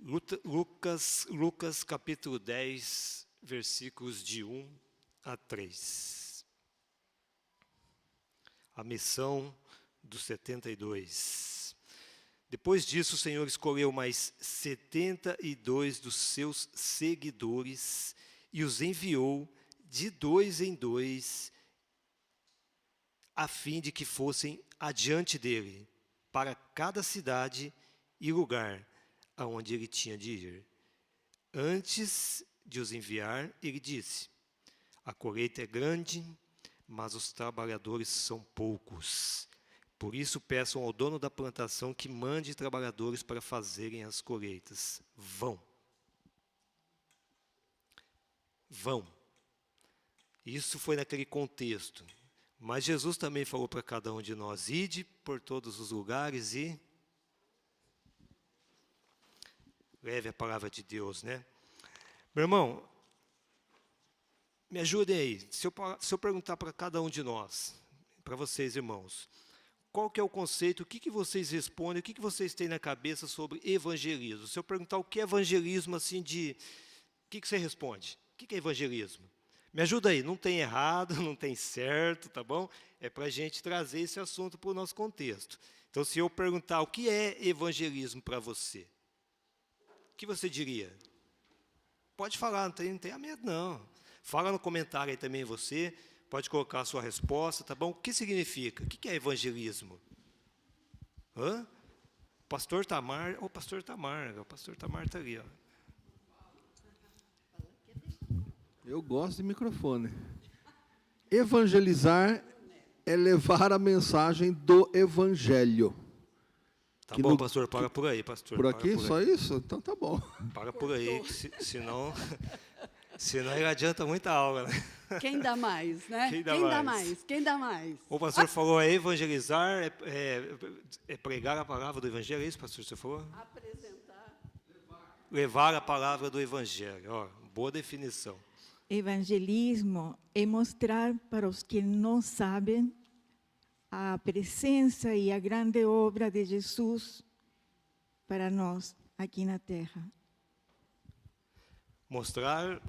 Lucas capítulo 10, versículos de 1 a 3. A missão dos 72. Depois disso, o Senhor escolheu mais 72 dos seus seguidores e os enviou de 2 em 2, a fim de que fossem adiante dele, para cada cidade e lugar aonde ele tinha de ir. Antes de os enviar, ele disse: a colheita é grande, mas os trabalhadores são poucos. Por isso peçam ao dono da plantação que mande trabalhadores para fazerem as colheitas. Vão. Isso foi naquele contexto. Mas Jesus também falou para cada um de nós: ide por todos os lugares e leve a palavra de Deus, né? Meu irmão, me ajudem aí. Se eu perguntar para cada um de nós, para vocês, irmãos, qual que é o conceito, o que vocês respondem, o que vocês têm na cabeça sobre evangelismo? Se eu perguntar o que é evangelismo, assim, o que você responde? O que é evangelismo? Me ajuda aí, não tem errado, não tem certo, tá bom? É para a gente trazer esse assunto para o nosso contexto. Então, se eu perguntar o que é evangelismo para você, o que você diria? Pode falar, não tenha medo, não. Fala no comentário aí também você, pode colocar a sua resposta, tá bom? O que significa? O que é evangelismo? Hã? Pastor Tamar, o pastor Tamar está ali, ó. Eu gosto de microfone. Evangelizar é levar a mensagem do evangelho. Tá bom, pastor, para por aí, pastor. Por aqui, só isso? Então tá bom. Para por aí, senão não adianta muita aula, né? Quem dá mais, né? Quem dá mais? O pastor falou, evangelizar, pregar a palavra do evangelho, é isso, pastor, você falou? Apresentar. Levar a palavra do evangelho, ó, boa definição. Evangelismo é mostrar para os que não sabem a presença e a grande obra de Jesus para nós aqui na Terra. Mostrar,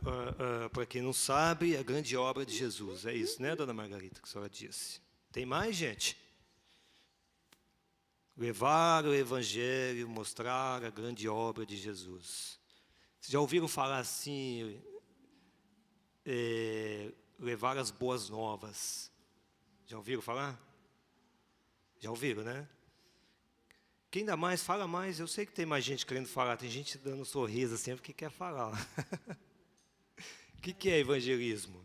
para quem não sabe, a grande obra de Jesus. É isso, né, dona Margarita, que a senhora disse. Tem mais, gente? Levar o evangelho, mostrar a grande obra de Jesus. Vocês já ouviram falar assim, levar as boas novas? Já ouviram falar? Já ouviram, né? Quem dá mais, fala mais. Eu sei que tem mais gente querendo falar. Tem gente dando um sorriso sempre que quer falar. O que é evangelismo?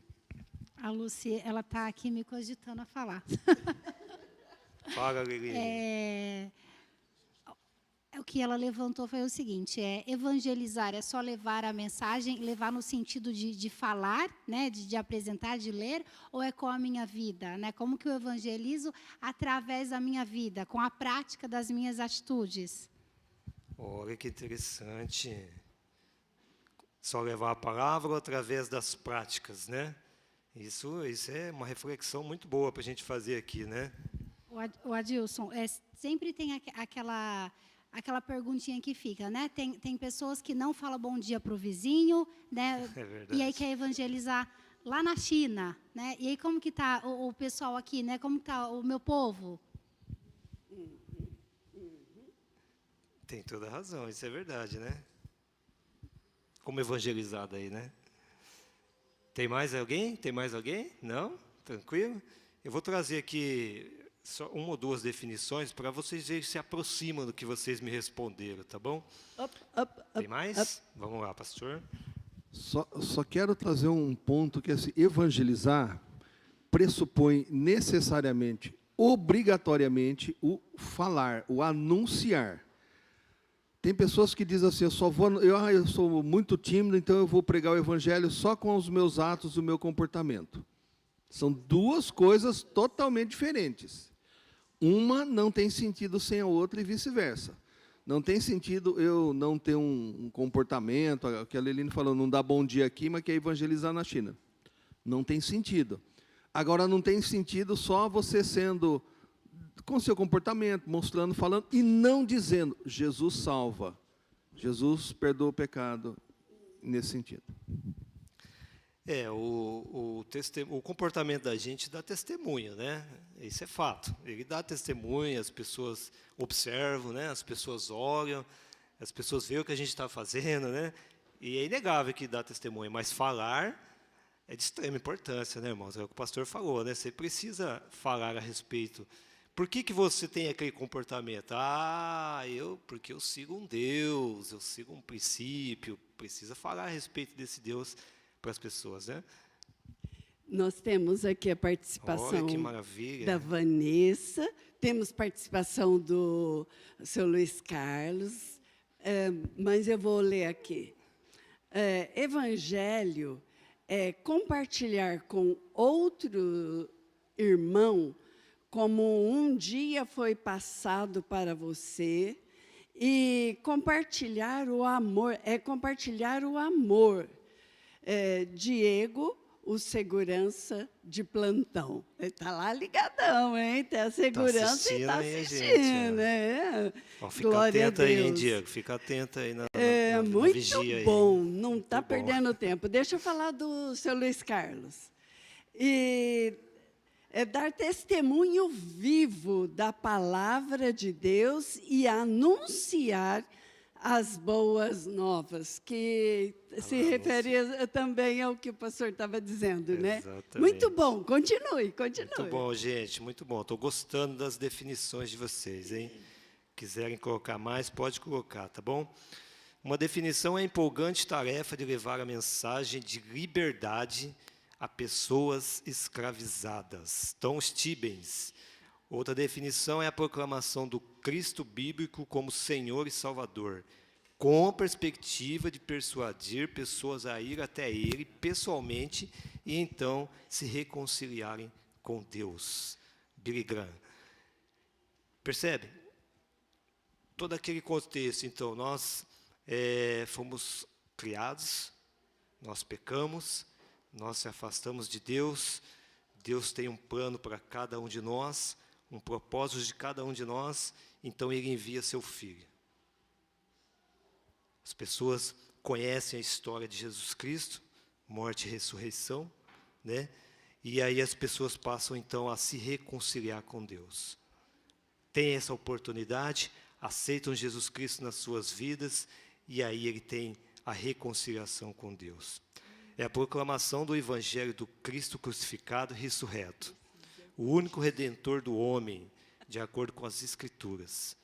A Lucy, ela está aqui me cogitando a falar. Fala, Lili. O que ela levantou foi o seguinte, evangelizar é só levar a mensagem, levar no sentido de falar, né, de apresentar, de ler, ou é com a minha vida? Né? Como que eu evangelizo? Através da minha vida, com a prática das minhas atitudes. Olha que interessante. Só levar a palavra ou através das práticas, né? Isso é uma reflexão muito boa para a gente fazer aqui, né? O Adilson, sempre tem aquela perguntinha que fica, né? Tem pessoas que não falam bom dia para o vizinho, né? É verdade. E aí quer evangelizar lá na China, né? E aí como que está o pessoal aqui, né? Como que está o meu povo? Tem toda a razão, isso é verdade, né? Como evangelizar daí, né? Tem mais alguém? Tem mais alguém? Não? Tranquilo? Eu vou trazer aqui só uma ou duas definições para vocês verem se aproximam do que vocês me responderam, tá bom? Tem mais? Vamos lá, pastor. Só quero trazer um ponto que assim, evangelizar pressupõe necessariamente, obrigatoriamente, o falar, o anunciar. Tem pessoas que dizem assim, eu sou muito tímido, então eu vou pregar o evangelho só com os meus atos e o meu comportamento. São duas coisas totalmente diferentes. Uma não tem sentido sem a outra e vice-versa. Não tem sentido eu não ter um comportamento, o que a Leline falou, não dá bom dia aqui, mas quer evangelizar na China. Não tem sentido. Agora, não tem sentido só você sendo, com seu comportamento, mostrando, falando, e não dizendo, Jesus salva, Jesus perdoa o pecado nesse sentido. O comportamento da gente dá testemunho, né? Isso é fato. Ele dá testemunho, as pessoas observam, né? As pessoas olham, as pessoas veem o que a gente está fazendo, né? E é inegável que dá testemunho, mas falar é de extrema importância, né, irmãos? É o que o pastor falou, né? Você precisa falar a respeito. Por que você tem aquele comportamento? Porque eu sigo um Deus, eu sigo um princípio. Precisa falar a respeito desse Deus para as pessoas, né? Nós temos aqui a participação Olha que maravilha. da Vanessa, temos participação do seu Luiz Carlos, mas eu vou ler aqui. Evangelho é compartilhar com outro irmão como um dia foi passado para você, e compartilhar o amor, Diego, o segurança de plantão. Ele está lá ligadão, hein? Tem a segurança e está assistindo. Fica atenta aí, hein, Diego? Fica atenta aí na muito vigia bom, aí. não está perdendo tempo. Deixa eu falar do seu Luiz Carlos. É dar testemunho vivo da palavra de Deus e anunciar as boas novas, que se refere também ao que o pastor estava dizendo, né? Exatamente. Muito bom, continue. Muito bom, gente, muito bom. Estou gostando das definições de vocês, hein? Quiserem colocar mais, pode colocar, tá bom? Uma definição é a empolgante tarefa de levar a mensagem de liberdade a pessoas escravizadas. Tom Stebbins. Outra definição é a proclamação do Cristo bíblico como Senhor e Salvador, com a perspectiva de persuadir pessoas a ir até Ele pessoalmente e então se reconciliarem com Deus. Billy Graham. Percebe? Todo aquele contexto, então, nós fomos criados, nós pecamos, nós se afastamos de Deus, Deus tem um plano para cada um de nós, um propósito de cada um de nós, então Ele envia seu Filho. As pessoas conhecem a história de Jesus Cristo, morte e ressurreição, né? E aí as pessoas passam, então, a se reconciliar com Deus. Tem essa oportunidade, aceitam Jesus Cristo nas suas vidas, e aí ele tem a reconciliação com Deus. É a proclamação do Evangelho do Cristo crucificado e ressurreto, o único Redentor do homem, de acordo com as Escrituras,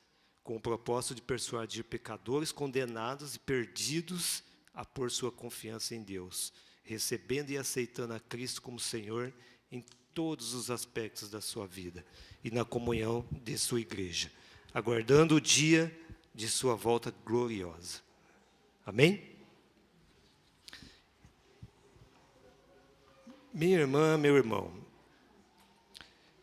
com o propósito de persuadir pecadores condenados e perdidos a pôr sua confiança em Deus, recebendo e aceitando a Cristo como Senhor em todos os aspectos da sua vida e na comunhão de sua igreja, aguardando o dia de sua volta gloriosa. Amém? Minha irmã, meu irmão,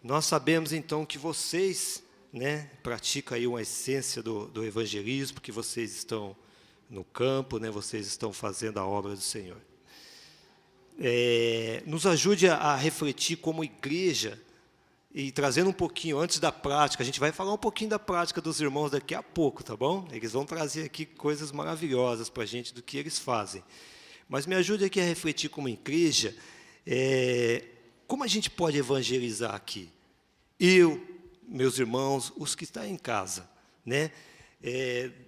nós sabemos então que vocês, né, praticam aí uma essência do evangelismo, que vocês estão no campo, né, vocês estão fazendo a obra do Senhor. Nos ajude a refletir como igreja, e trazendo um pouquinho antes da prática, a gente vai falar um pouquinho da prática dos irmãos daqui a pouco, tá bom? Eles vão trazer aqui coisas maravilhosas para a gente do que eles fazem. Mas me ajude aqui a refletir como igreja, como a gente pode evangelizar aqui? Eu, meus irmãos, os que estão em casa, né?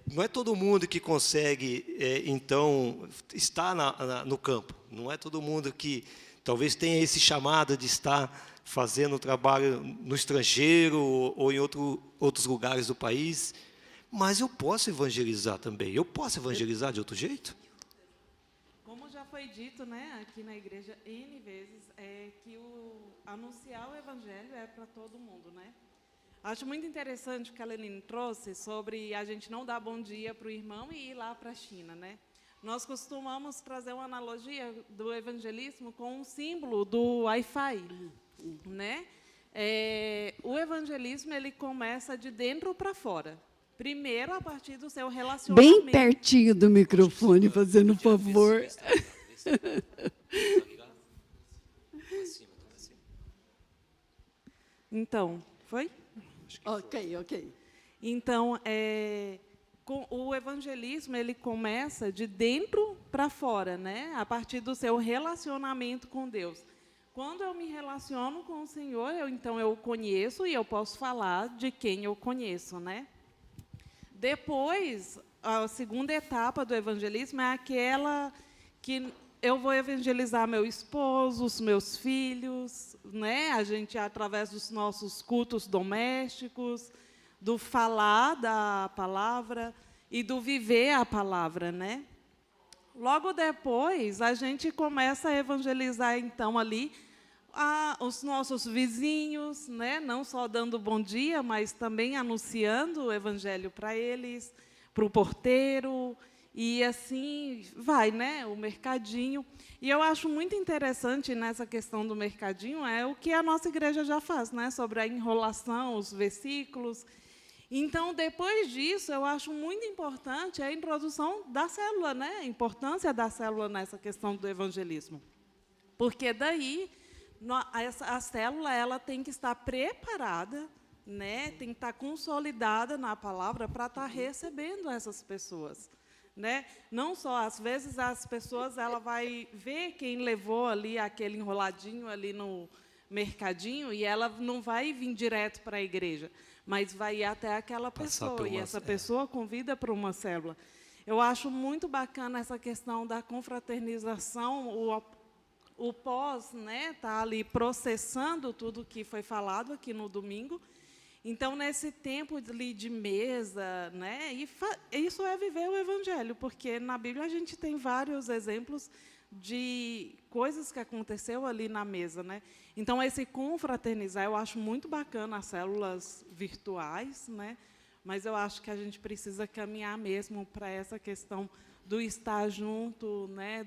Não é todo mundo que consegue, então, estar no campo. Não é todo mundo que talvez tenha esse chamado de estar fazendo trabalho no estrangeiro ou em outros lugares do país. Mas eu posso evangelizar também. Eu posso evangelizar de outro jeito? Como já foi dito, né, aqui na igreja N vezes, que anunciar o evangelho é para todo mundo, né? Acho muito interessante o que a Lenine trouxe sobre a gente não dar bom dia para o irmão e ir lá para a China, né? Nós costumamos trazer uma analogia do evangelismo com um símbolo do Wi-Fi, né? O evangelismo ele começa de dentro para fora. Primeiro, a partir do seu relacionamento. Bem pertinho do microfone, fazendo um favor. Então, foi? Ok. Então, o evangelismo ele começa de dentro para fora, né? A partir do seu relacionamento com Deus. Quando eu me relaciono com o Senhor, então eu o conheço e eu posso falar de quem eu conheço, né? Depois, a segunda etapa do evangelismo é aquela que eu vou evangelizar meu esposo, os meus filhos, né? A gente, através dos nossos cultos domésticos, do falar da palavra e do viver a palavra, né? Logo depois, a gente começa a evangelizar, então, ali, os nossos vizinhos, né? Não só dando bom dia, mas também anunciando o evangelho para eles, para o porteiro, e assim vai, né? O mercadinho. E eu acho muito interessante nessa questão do mercadinho é o que a nossa igreja já faz, né? Sobre a enrolação, os versículos. Então, depois disso, eu acho muito importante a introdução da célula, né? A importância da célula nessa questão do evangelismo. Porque daí a célula ela tem que estar preparada, né? Tem que estar consolidada na palavra para estar recebendo essas pessoas, né? Não só, às vezes, as pessoas ela vai ver quem levou ali aquele enroladinho ali no mercadinho e ela não vai vir direto para a igreja, mas vai ir até aquela pessoa, e essa pessoa convida para uma célula. Eu acho muito bacana essa questão da confraternização, o pós, né, tá ali processando tudo que foi falado aqui no domingo. Então, nesse tempo ali de mesa, né, isso é viver o evangelho, porque na Bíblia a gente tem vários exemplos de coisas que aconteceu ali na mesa, né? Então, esse confraternizar, eu acho muito bacana as células virtuais, né? Mas eu acho que a gente precisa caminhar mesmo para essa questão do estar junto, né?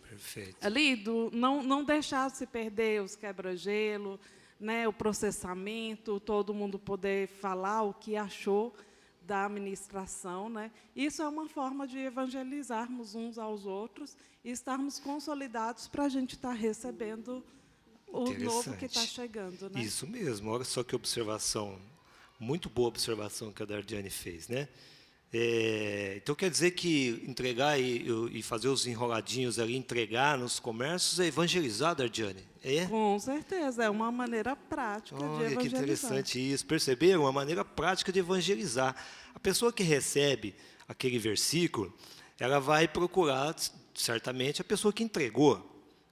Perfeito. Ali, não deixar se perder os quebra-gelo, né? O processamento, todo mundo poder falar o que achou da administração, né? Isso é uma forma de evangelizarmos uns aos outros e estarmos consolidados para a gente estar recebendo o novo que está chegando, né? Isso mesmo. Olha só que observação, muito boa observação que a Dardiane fez, né? Então, quer dizer que entregar e fazer os enroladinhos ali, entregar nos comércios, é evangelizar, Dardiane? É? Com certeza, é uma maneira prática de Olha, evangelizar. que interessante isso. Perceberam? Uma maneira prática de evangelizar. A pessoa que recebe aquele versículo, ela vai procurar, certamente, a pessoa que entregou.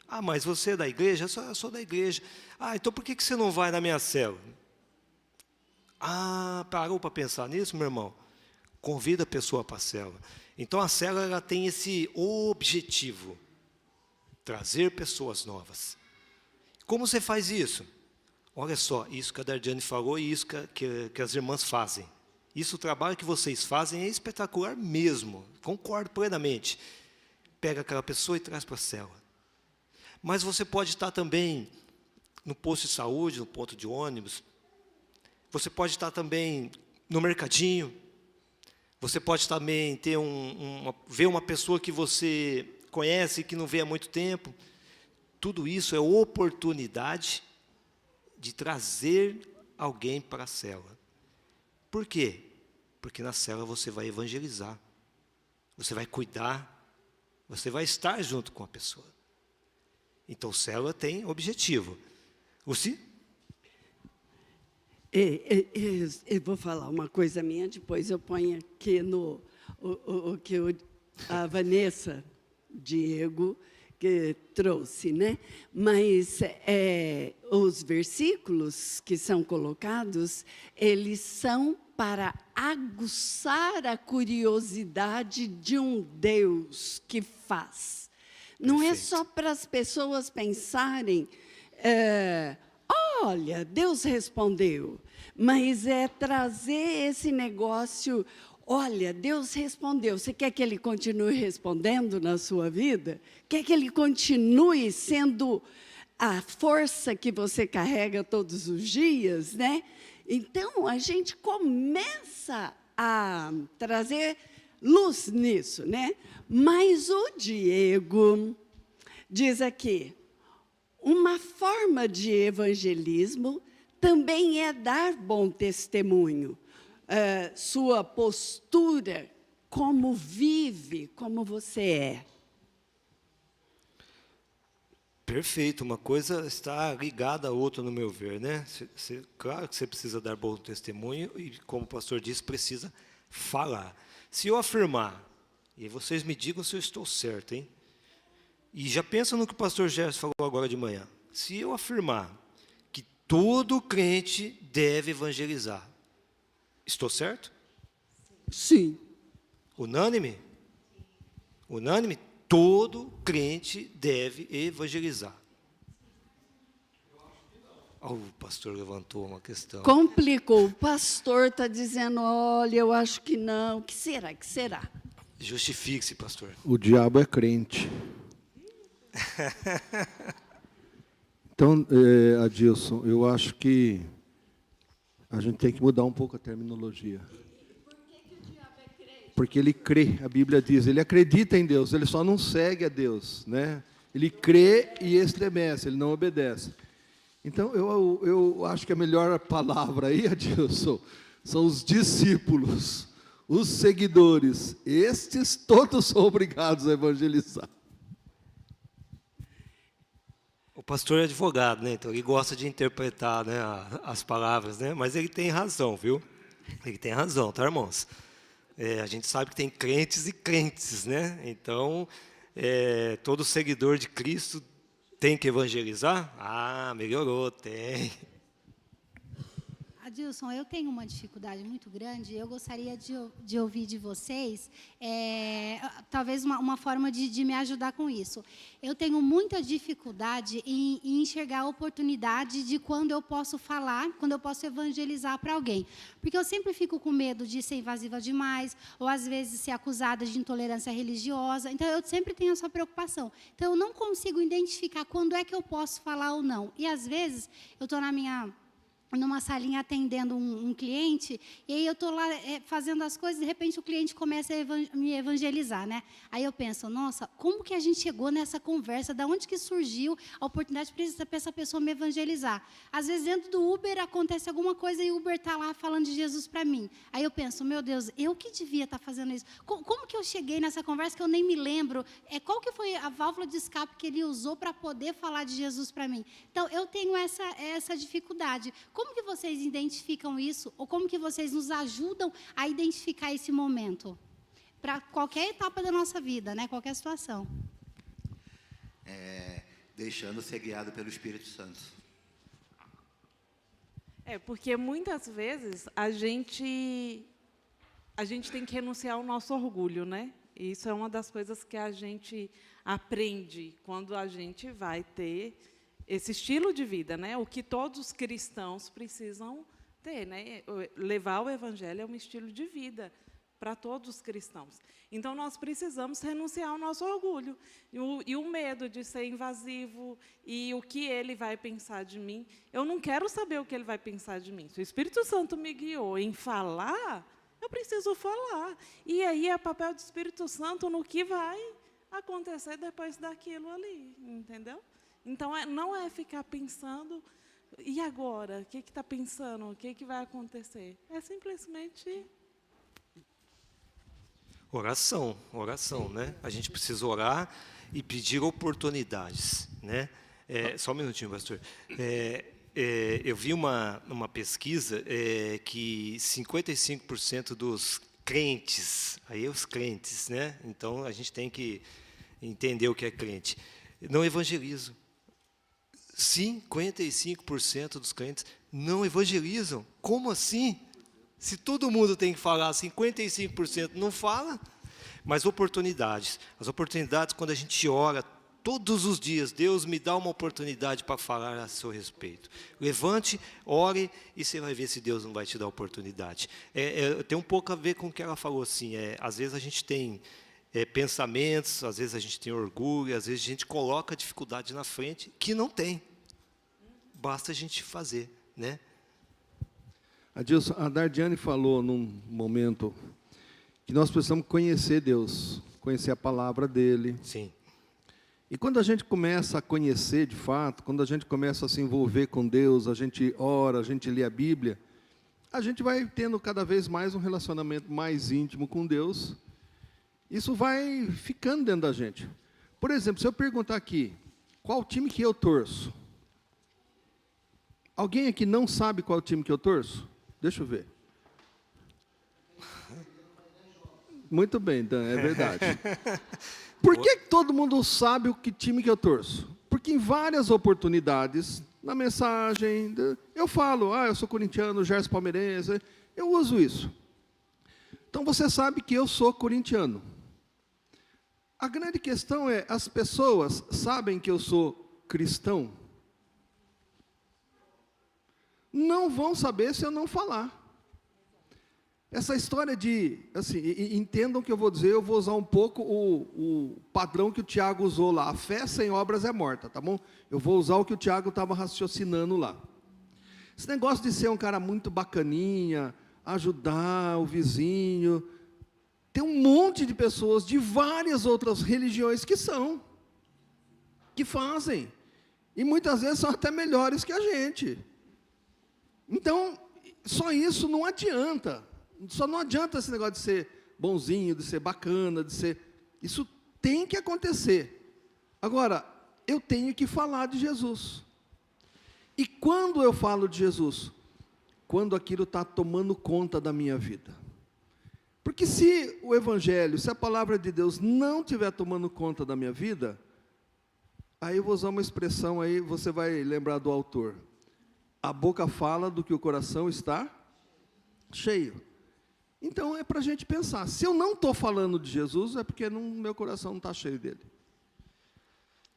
Ah, mas você é da igreja? Eu sou da igreja. Ah, então por que você não vai na minha célula? Ah, parou para pensar nisso, meu irmão? Convida a pessoa para a célula. Então, a célula ela tem esse objetivo, trazer pessoas novas. Como você faz isso? Olha só, isso que a Dardiane falou e isso que as irmãs fazem. Isso, o trabalho que vocês fazem é espetacular mesmo, concordo plenamente. Pega aquela pessoa e traz para a célula. Mas você pode estar também no posto de saúde, no ponto de ônibus. Você pode estar também no mercadinho. Você pode também ver uma pessoa que você conhece, que não vê há muito tempo. Tudo isso é oportunidade de trazer alguém para a célula. Por quê? Porque na célula você vai evangelizar, você vai cuidar, você vai estar junto com a pessoa. Então, célula tem objetivo. Luci? Eu vou falar uma coisa minha, depois eu ponho aqui o que a Vanessa Diego que trouxe, né? Mas os versículos que são colocados, eles são para aguçar a curiosidade de um Deus que faz. Não é só para as pessoas pensarem, olha, Deus respondeu, mas é trazer esse negócio, olha, Deus respondeu, você quer que Ele continue respondendo na sua vida? Quer que Ele continue sendo a força que você carrega todos os dias, né? Então, a gente começa a trazer luz nisso, né? Mas o Diego diz aqui, uma forma de evangelismo também é dar bom testemunho. sua postura, como vive, como você é. Perfeito, uma coisa está ligada à outra, no meu ver, né? Claro que você precisa dar bom testemunho e, como o pastor disse, precisa falar. Se eu afirmar, e vocês me digam se eu estou certo, hein? E já pensa no que o pastor Gerson falou agora de manhã. Se eu afirmar que todo crente deve evangelizar, estou certo? Sim. Unânime? Unânime? Todo crente deve evangelizar. Oh, o pastor levantou uma questão. Complicou. O pastor está dizendo, olha, eu acho que não. O que será? Que será? Justifique-se, pastor. O diabo é crente. Então, Adilson, eu acho que a gente tem que mudar um pouco a terminologia. Porque ele crê, a Bíblia diz, ele acredita em Deus, ele só não segue a Deus, né? Ele crê e estremece, ele não obedece. Então, eu acho que a melhor palavra aí, Adilson, são os discípulos, os seguidores. Estes todos são obrigados a evangelizar. O pastor é advogado, né? Então ele gosta de interpretar, né, as palavras, né? Mas ele tem razão, viu? Ele tem razão, tá, irmãos? A gente sabe que tem crentes e crentes, né? Então, todo seguidor de Cristo tem que evangelizar? Ah, melhorou, tem. Adilson, eu tenho uma dificuldade muito grande, eu gostaria de ouvir de vocês, talvez uma forma de me ajudar com isso. Eu tenho muita dificuldade em enxergar a oportunidade de quando eu posso falar, quando eu posso evangelizar para alguém. Porque eu sempre fico com medo de ser invasiva demais, ou às vezes ser acusada de intolerância religiosa. Então, eu sempre tenho essa preocupação. Então, eu não consigo identificar quando é que eu posso falar ou não. E, às vezes, eu estou numa salinha atendendo um cliente, e aí eu estou lá fazendo as coisas, de repente o cliente começa a me evangelizar, né? Aí eu penso, nossa, como que a gente chegou nessa conversa? Da onde que surgiu a oportunidade para essa pessoa me evangelizar? Às vezes dentro do Uber acontece alguma coisa e o Uber está lá falando de Jesus para mim. Aí eu penso, meu Deus, eu que devia estar fazendo isso. Como que eu cheguei nessa conversa que eu nem me lembro? Qual que foi a válvula de escape que ele usou para poder falar de Jesus para mim? Então, eu tenho essa dificuldade. Como que vocês identificam isso? Ou como que vocês nos ajudam a identificar esse momento? Para qualquer etapa da nossa vida, né? Qualquer situação. Deixando ser guiado pelo Espírito Santo. Porque muitas vezes a gente tem que renunciar ao nosso orgulho, né? E isso é uma das coisas que a gente aprende quando a gente vai ter esse estilo de vida, né? O que todos os cristãos precisam ter, né? Levar o evangelho é um estilo de vida para todos os cristãos. Então, nós precisamos renunciar ao nosso orgulho e o medo de ser invasivo e o que ele vai pensar de mim. Eu não quero saber o que ele vai pensar de mim. Se o Espírito Santo me guiou em falar, eu preciso falar. E aí é papel do Espírito Santo no que vai acontecer depois daquilo ali, entendeu? Então, não é ficar pensando, e agora? O que está pensando? O que vai acontecer? É simplesmente... Oração, né? A gente precisa orar e pedir oportunidades, né? Só um minutinho, pastor. Eu vi uma pesquisa que 55% dos crentes, aí os crentes, né? Então, a gente tem que entender o que é crente, não evangelizam. 55% dos crentes não evangelizam. Como assim? Se todo mundo tem que falar, 55% não fala. Mas oportunidades. As oportunidades, quando a gente ora todos os dias, Deus me dá uma oportunidade para falar a seu respeito. Levante, ore, e você vai ver se Deus não vai te dar oportunidade. Tem um pouco a ver com o que ela falou, assim, às vezes a gente tem pensamentos, às vezes a gente tem orgulho, às vezes a gente coloca a dificuldade na frente, que não tem. Basta a gente fazer, né? Adilson, a Dardiane falou num momento que nós precisamos conhecer Deus, conhecer a palavra dele. Sim. E quando a gente começa a conhecer de fato, quando a gente começa a se envolver com Deus, a gente ora, a gente lê a Bíblia, a gente vai tendo cada vez mais um relacionamento mais íntimo com Deus. Isso vai ficando dentro da gente. Por exemplo, se eu perguntar aqui, qual time que eu torço? Alguém aqui não sabe qual time que eu torço? Deixa eu ver. Muito bem, Dan, é verdade. Por que todo mundo sabe o que time que eu torço? Porque em várias oportunidades, na mensagem, eu falo, eu sou corintiano, Gerson palmeirense, eu uso isso. Então você sabe que eu sou corintiano. A grande questão é, as pessoas sabem que eu sou cristão? Não vão saber se eu não falar. Essa história de, assim, entendam o que eu vou dizer, eu vou usar um pouco o padrão que o Tiago usou lá. A fé sem obras é morta, tá bom? Eu vou usar o que o Tiago estava raciocinando lá. Esse negócio de ser um cara muito bacaninha, ajudar o vizinho, tem um monte de pessoas de várias outras religiões que fazem. E muitas vezes são até melhores que a gente. Então, só isso não adianta. Só não adianta esse negócio de ser bonzinho, de ser bacana, de ser... Isso tem que acontecer. Agora, eu tenho que falar de Jesus. E quando eu falo de Jesus? Quando aquilo está tomando conta da minha vida. Porque se o Evangelho, se a palavra de Deus não estiver tomando conta da minha vida, aí eu vou usar uma expressão aí, você vai lembrar do autor. A boca fala do que o coração está cheio. Então, é para a gente pensar. Se eu não estou falando de Jesus, é porque meu coração não está cheio dele.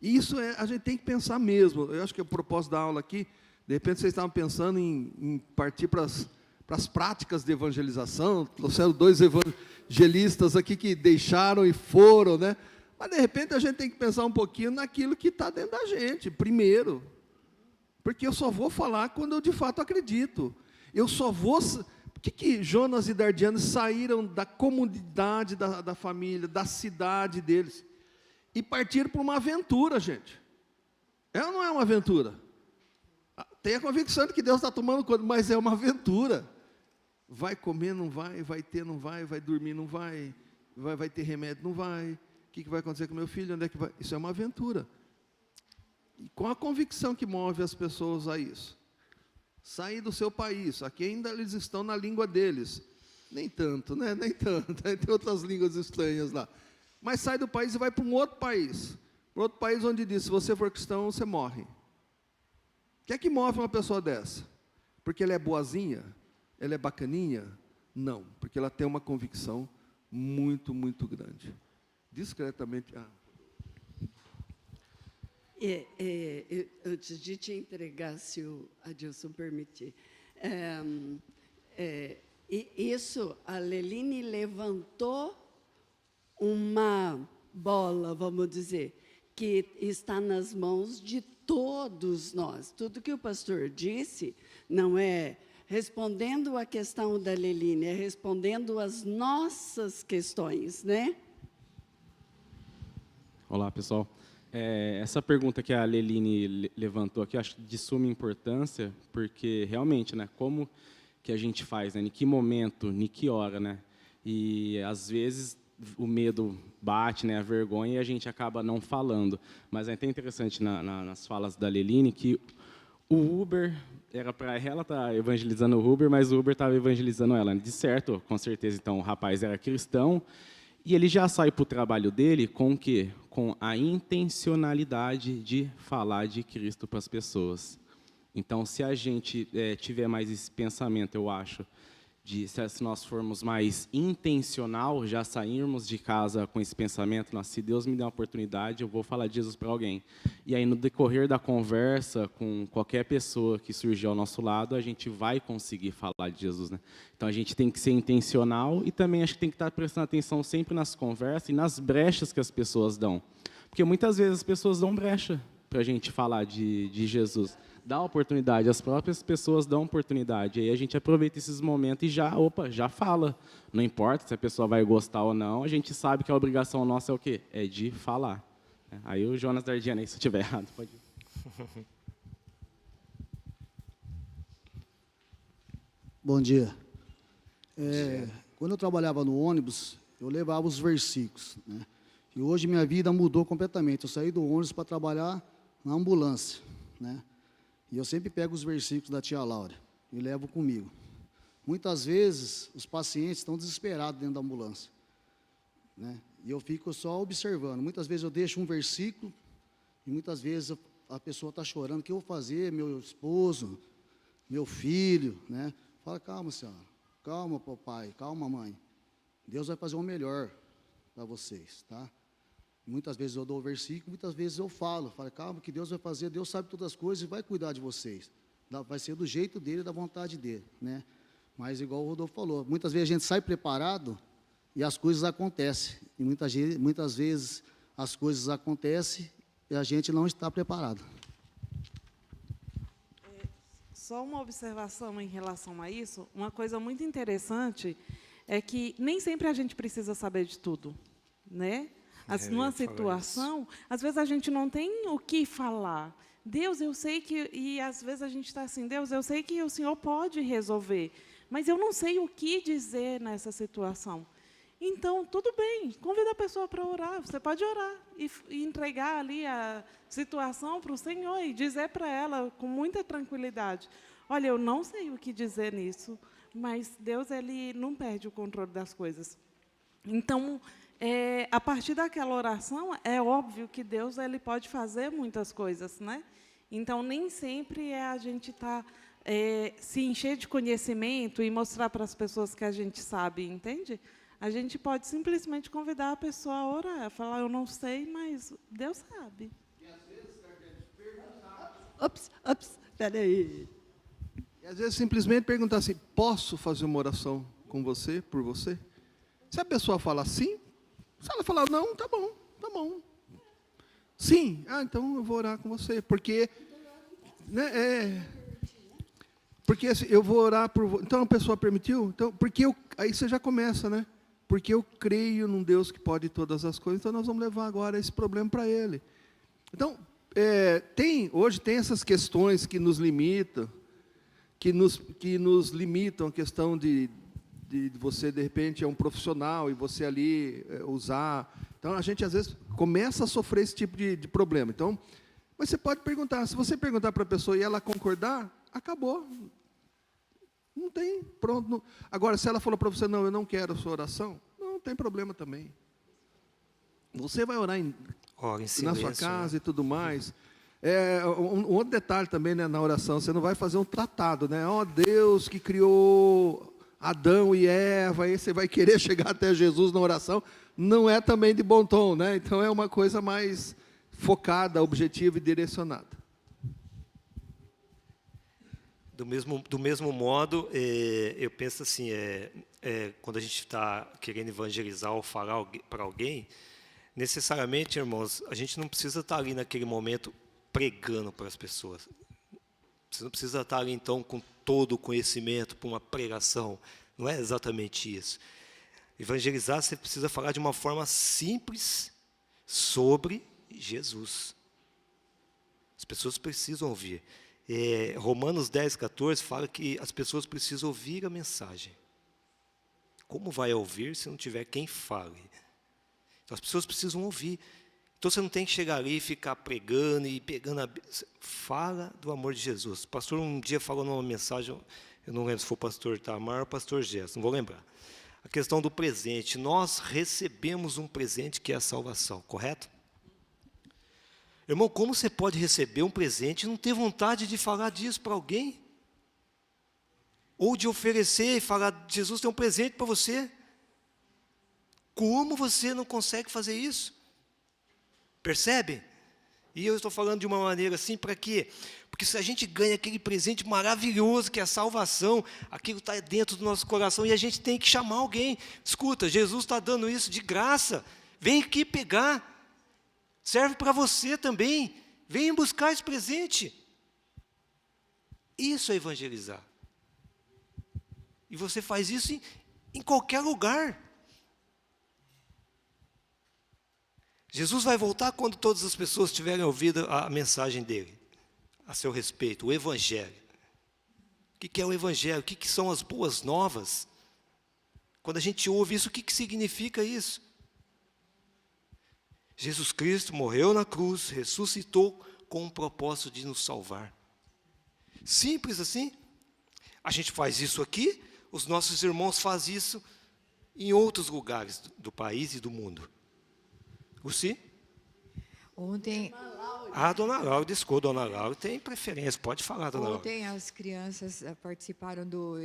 E isso a gente tem que pensar mesmo. Eu acho que o propósito da aula aqui, de repente vocês estavam pensando em partir para as práticas de evangelização. Trouxeram 2 evangelistas aqui que deixaram e foram, né? Mas, de repente, a gente tem que pensar um pouquinho naquilo que está dentro da gente, primeiro. Porque eu só vou falar quando eu, de fato, acredito. Eu só vou... Por que Jonas e Dardiane saíram da comunidade da família, da cidade deles, e partiram para uma aventura, gente? É ou não é uma aventura? Tem a convicção de que Deus está tomando conta, mas é uma aventura. Vai comer, não vai, vai ter, não vai dormir, não vai ter remédio, não vai. O que vai acontecer com meu filho? Onde é que vai? Isso é uma aventura. E qual a convicção que move as pessoas a isso? Sair do seu país, aqui ainda eles estão na língua deles. Nem tanto, né? Nem tanto. Tem outras línguas estranhas lá. Mas sai do país e vai para um outro país. Para outro país onde diz, se você for cristão, você morre. O que é que move uma pessoa dessa? Porque ela é boazinha? Ela é bacaninha? Não, porque ela tem uma convicção muito, muito grande. Discretamente... antes de te entregar, se o Adilson permitir, isso, a Leline levantou uma bola, vamos dizer, que está nas mãos de todos nós. Tudo que o pastor disse não é respondendo a questão da Leline, é respondendo as nossas questões, né? Olá, pessoal. Essa pergunta que a Leline levantou aqui, eu acho de suma importância, porque realmente, né, como que a gente faz, né, em que momento, em que hora, né? E às vezes o medo bate, né, a vergonha, e a gente acaba não falando. Mas é até interessante nas falas da Leline que o Uber era para ela estar evangelizando o Uber, mas o Uber estava evangelizando ela. De certo, com certeza, então o rapaz era cristão. E ele já sai para o trabalho dele com o quê? Com a intencionalidade de falar de Cristo para as pessoas. Então, se a gente tiver mais esse pensamento, eu acho, se nós formos mais intencional, já sairmos de casa com esse pensamento, se Deus me der uma oportunidade, eu vou falar de Jesus para alguém. E aí, no decorrer da conversa com qualquer pessoa que surgir ao nosso lado, a gente vai conseguir falar de Jesus, né? Então, a gente tem que ser intencional e também acho que tem que estar prestando atenção sempre nas conversas e nas brechas que as pessoas dão. Porque muitas vezes as pessoas dão brecha para a gente falar de Jesus. Dá oportunidade, as próprias pessoas dão oportunidade. Aí a gente aproveita esses momentos e já fala. Não importa se a pessoa vai gostar ou não, a gente sabe que a obrigação nossa é o quê? É de falar. Aí o Jonas Dardiane, se eu estiver errado, pode ir. Bom dia. Quando eu trabalhava no ônibus, eu levava os versículos, né? E hoje minha vida mudou completamente. Eu saí do ônibus para trabalhar na ambulância, né? E eu sempre pego os versículos da tia Laura e levo comigo. Muitas vezes, os pacientes estão desesperados dentro da ambulância, né? E eu fico só observando. Muitas vezes eu deixo um versículo e muitas vezes a pessoa está chorando. O que eu vou fazer? Meu esposo, meu filho, né? Fala, calma, senhora. Calma, papai. Calma, mãe. Deus vai fazer o melhor para vocês, tá? Muitas vezes eu dou o versículo, muitas vezes eu falo. Calma, que Deus vai fazer. Deus sabe todas as coisas e vai cuidar de vocês. Vai ser do jeito dele, da vontade dele, né? Mas igual o Rodolfo falou, muitas vezes a gente sai preparado e as coisas acontecem. E muitas vezes as coisas acontecem e a gente não está preparado. Só uma observação em relação a isso. Uma coisa muito interessante é que nem sempre a gente precisa saber de tudo, né? Numa situação, às vezes a gente não tem o que falar. Deus, eu sei que... E às vezes a gente está assim, Deus, eu sei que o Senhor pode resolver, mas eu não sei o que dizer nessa situação. Então, tudo bem, convida a pessoa para orar. Você pode orar e entregar ali a situação para o Senhor e dizer para ela com muita tranquilidade, olha, eu não sei o que dizer nisso, mas Deus, Ele não perde o controle das coisas. Então, a partir daquela oração, é óbvio que Deus, Ele pode fazer muitas coisas, né? Então, nem sempre a gente se encher de conhecimento e mostrar para as pessoas que a gente sabe, entende? A gente pode simplesmente convidar a pessoa a orar, falar, eu não sei, mas Deus sabe. E às vezes, perguntar... Espera aí. E às vezes simplesmente perguntar assim, posso fazer uma oração com você, por você? Se a pessoa falar sim, se ela falar não, tá bom, tá bom. Sim, então eu vou orar com você, porque... Né, porque assim, eu vou orar por você. Então a pessoa permitiu? Então, aí você já começa, né? Porque eu creio num Deus que pode todas as coisas, então nós vamos levar agora esse problema para Ele. Então, hoje tem essas questões que nos limitam, que nos limitam a questão de você, de repente, é um profissional e você ali usar. Então, a gente, às vezes, começa a sofrer esse tipo de problema. Então, mas você pode perguntar. Se você perguntar para a pessoa e ela concordar, acabou. Não tem, pronto. Não. Agora, se ela falou para você, não, eu não quero a sua oração, não tem problema também. Você vai orar na sua casa, né? E tudo mais. Um outro detalhe também, né, na oração, você não vai fazer um tratado, né? Ó, Deus que criou Adão e Eva, aí você vai querer chegar até Jesus na oração, não é também de bom tom, né? Então é uma coisa mais focada, objetiva e direcionada. Do mesmo modo, eu penso assim, quando a gente está querendo evangelizar ou falar para alguém, necessariamente, irmãos, a gente não precisa estar ali naquele momento pregando para as pessoas. Você não precisa estar ali, então, com todo o conhecimento para uma pregação. Não é exatamente isso. Evangelizar, você precisa falar de uma forma simples sobre Jesus. As pessoas precisam ouvir. Romanos 10, 14 fala que as pessoas precisam ouvir a mensagem. Como vai ouvir se não tiver quem fale? Então, as pessoas precisam ouvir. Então, você não tem que chegar ali e ficar pregando e pegando fala do amor de Jesus. O pastor um dia falou numa mensagem, eu não lembro se foi o pastor Tamar ou o pastor Gerson, não vou lembrar. A questão do presente. Nós recebemos um presente que é a salvação, correto? Irmão, como você pode receber um presente e não ter vontade de falar disso para alguém? Ou de oferecer e falar, Jesus tem um presente para você? Como você não consegue fazer isso? Percebe? E eu estou falando de uma maneira assim, para quê? Porque se a gente ganha aquele presente maravilhoso que é a salvação, aquilo está dentro do nosso coração e a gente tem que chamar alguém. Escuta, Jesus está dando isso de graça, vem aqui pegar. Serve para você também. Venha buscar esse presente. Isso é evangelizar. E você faz isso em qualquer lugar. Jesus vai voltar quando todas as pessoas tiverem ouvido a mensagem dele, a seu respeito, o evangelho. que é o Evangelho, o que são as boas novas. Quando a gente ouve isso, o que significa isso? Jesus Cristo morreu na cruz, ressuscitou com o propósito de nos salvar. Simples assim. A gente faz isso aqui, os nossos irmãos fazem isso em outros lugares do país e do mundo. Luci? Ontem, Dona Laura, desculpa, Dona Laura tem preferência, pode falar, Dona Laura. ontem as crianças participaram do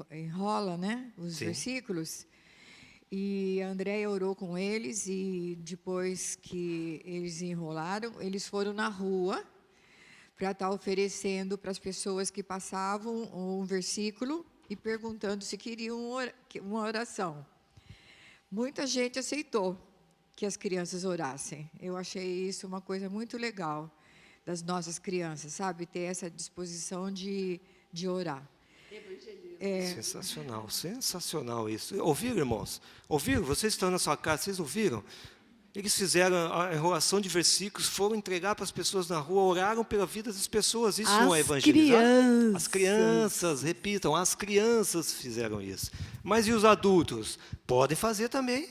Enrola, né? Os Sim. versículos. E a Andréia orou com eles e depois que eles enrolaram, eles foram na rua para estar oferecendo para as pessoas que passavam um versículo e perguntando se queriam uma oração. Muita gente aceitou que as crianças orassem. Eu achei isso uma coisa muito legal das nossas crianças, sabe? Ter essa disposição de orar. Sensacional, sensacional isso. Ouviram, irmãos? Ouviram? Vocês estão na sua casa, vocês ouviram? Eles fizeram a enrolação de versículos, foram entregar para as pessoas na rua, oraram pela vida das pessoas. Isso não é evangelizar? Crianças. As crianças, repitam, as crianças fizeram isso. Mas e os adultos? Podem fazer também.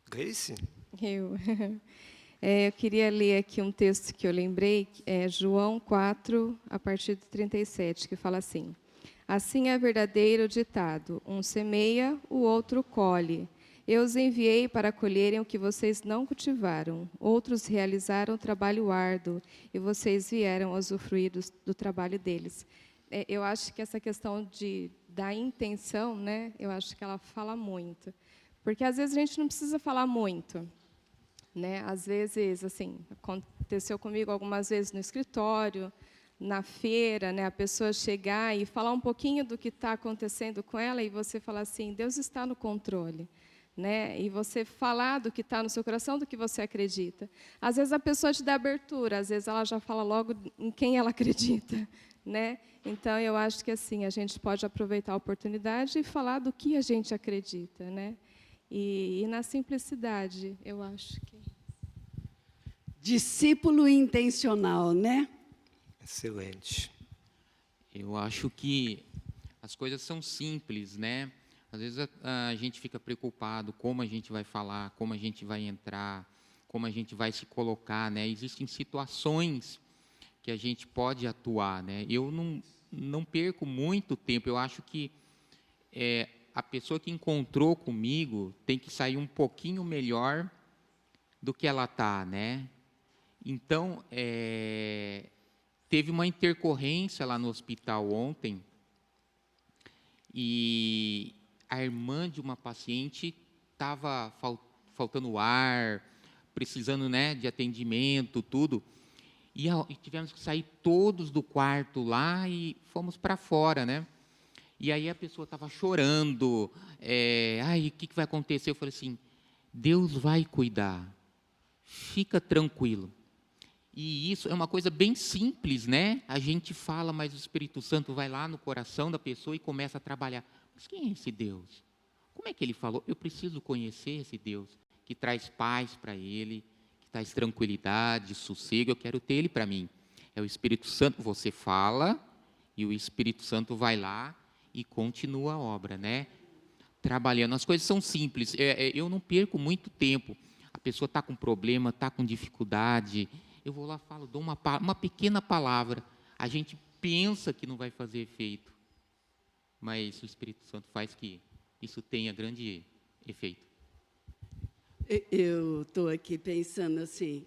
Grace? Eu queria ler aqui um texto que eu lembrei, João 4, a partir do 37, que fala assim: assim é verdadeiro o ditado, um semeia, o outro colhe. Eu os enviei para colherem o que vocês não cultivaram. Outros realizaram o trabalho árduo, e vocês vieram a usufruir do trabalho deles. Eu acho que essa questão da intenção, né, eu acho que ela fala muito. Porque, às vezes, a gente não precisa falar muito. Né? Às vezes, assim, aconteceu comigo algumas vezes no escritório, na feira, né, a pessoa chegar e falar um pouquinho do que está acontecendo com ela, e você falar assim, Deus está no controle. Né? E você falar do que está no seu coração, do que você acredita. Às vezes a pessoa te dá abertura, às vezes ela já fala logo em quem ela acredita. Né? Então, eu acho que assim, a gente pode aproveitar a oportunidade e falar do que a gente acredita. Né? E na simplicidade, eu acho que... Discípulo intencional, né? Excelente. Eu acho que as coisas são simples, né? Às vezes a gente fica preocupado como a gente vai falar, como a gente vai entrar, como a gente vai se colocar, né? Existem situações que a gente pode atuar, né? Eu não perco muito tempo. Eu acho que a pessoa que encontrou comigo tem que sair um pouquinho melhor do que ela está, né? Então, teve uma intercorrência lá no hospital ontem e a irmã de uma paciente estava faltando ar, precisando, né, de atendimento, tudo. E tivemos que sair todos do quarto lá e fomos para fora, né? E aí a pessoa estava chorando. O que vai acontecer? Eu falei assim, Deus vai cuidar. Fica tranquilo. E isso é uma coisa bem simples, né? A gente fala, mas o Espírito Santo vai lá no coração da pessoa e começa a trabalhar. Mas quem é esse Deus? Como é que ele falou? Eu preciso conhecer esse Deus que traz paz para ele, que traz tranquilidade, sossego. Eu quero ter ele para mim. É o Espírito Santo. Você fala e o Espírito Santo vai lá e continua a obra, né? Trabalhando. As coisas são simples. Eu não perco muito tempo. A pessoa está com problema, está com dificuldade. Eu vou lá, falo, dou uma pequena palavra. A gente pensa que não vai fazer efeito, mas o Espírito Santo faz que isso tenha grande efeito. Eu estou aqui pensando assim,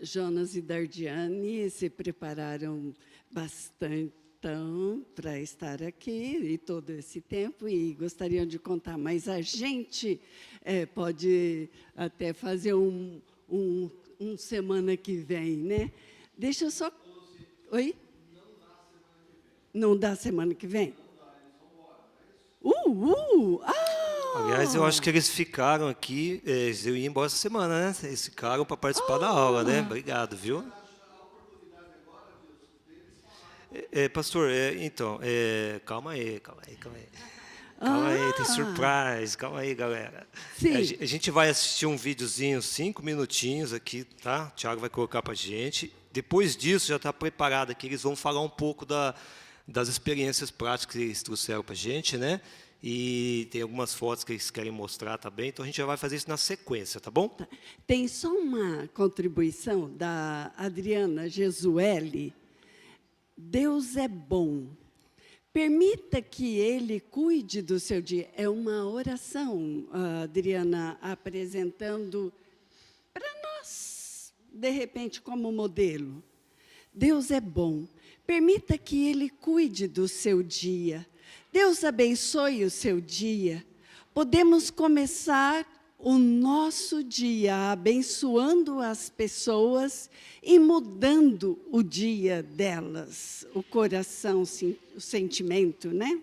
Jonas e Dardiane se prepararam bastante para estar aqui e todo esse tempo e gostariam de contar, mas a gente pode até fazer um semana que vem, né? Deixa eu só... Oi? Não dá semana que vem? Aliás, eu acho que eles ficaram aqui, eles iam embora essa semana, né? Eles ficaram para participar da aula, né? Obrigado, viu? Pastor, então, calma aí. Calma aí, tem surprise. Calma aí, galera. A gente vai assistir um videozinho, 5 minutinhos aqui, tá? O Thiago vai colocar para a gente. Depois disso, já está preparado aqui, eles vão falar um pouco das experiências práticas que eles trouxeram para a gente, né? E tem algumas fotos que eles querem mostrar também, então a gente já vai fazer isso na sequência, tá bom? Tem só uma contribuição da Adriana Gesueli. Deus é bom. Permita que Ele cuide do seu dia. É uma oração, Adriana, apresentando para nós, de repente, como modelo. Deus é bom. Permita que Ele cuide do seu dia. Deus abençoe o seu dia. Podemos começar o nosso dia abençoando as pessoas e mudando o dia delas, o coração, o sentimento, né?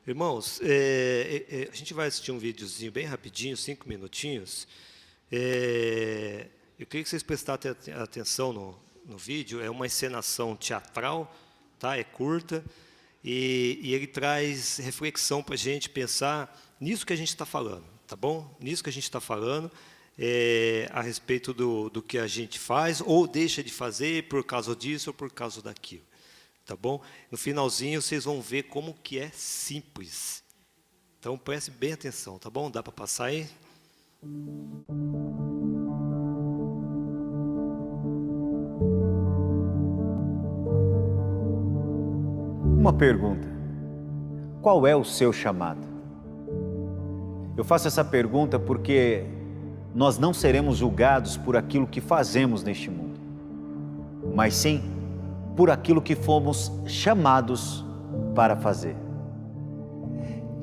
Irmãos, a gente vai assistir um videozinho bem rapidinho, 5 minutinhos. Eu queria que vocês prestassem atenção no vídeo. É uma encenação teatral, tá? É curta, e ele traz reflexão para a gente pensar nisso que a gente está falando, tá bom? Nisso que a gente está falando, a respeito do que a gente faz ou deixa de fazer por causa disso ou por causa daquilo, tá bom? No finalzinho, vocês vão ver como que é simples. Então, preste bem atenção, tá bom? Dá para passar aí? Uma pergunta: qual é o seu chamado? Eu faço essa pergunta porque nós não seremos julgados por aquilo que fazemos neste mundo, mas sim por aquilo que fomos chamados para fazer.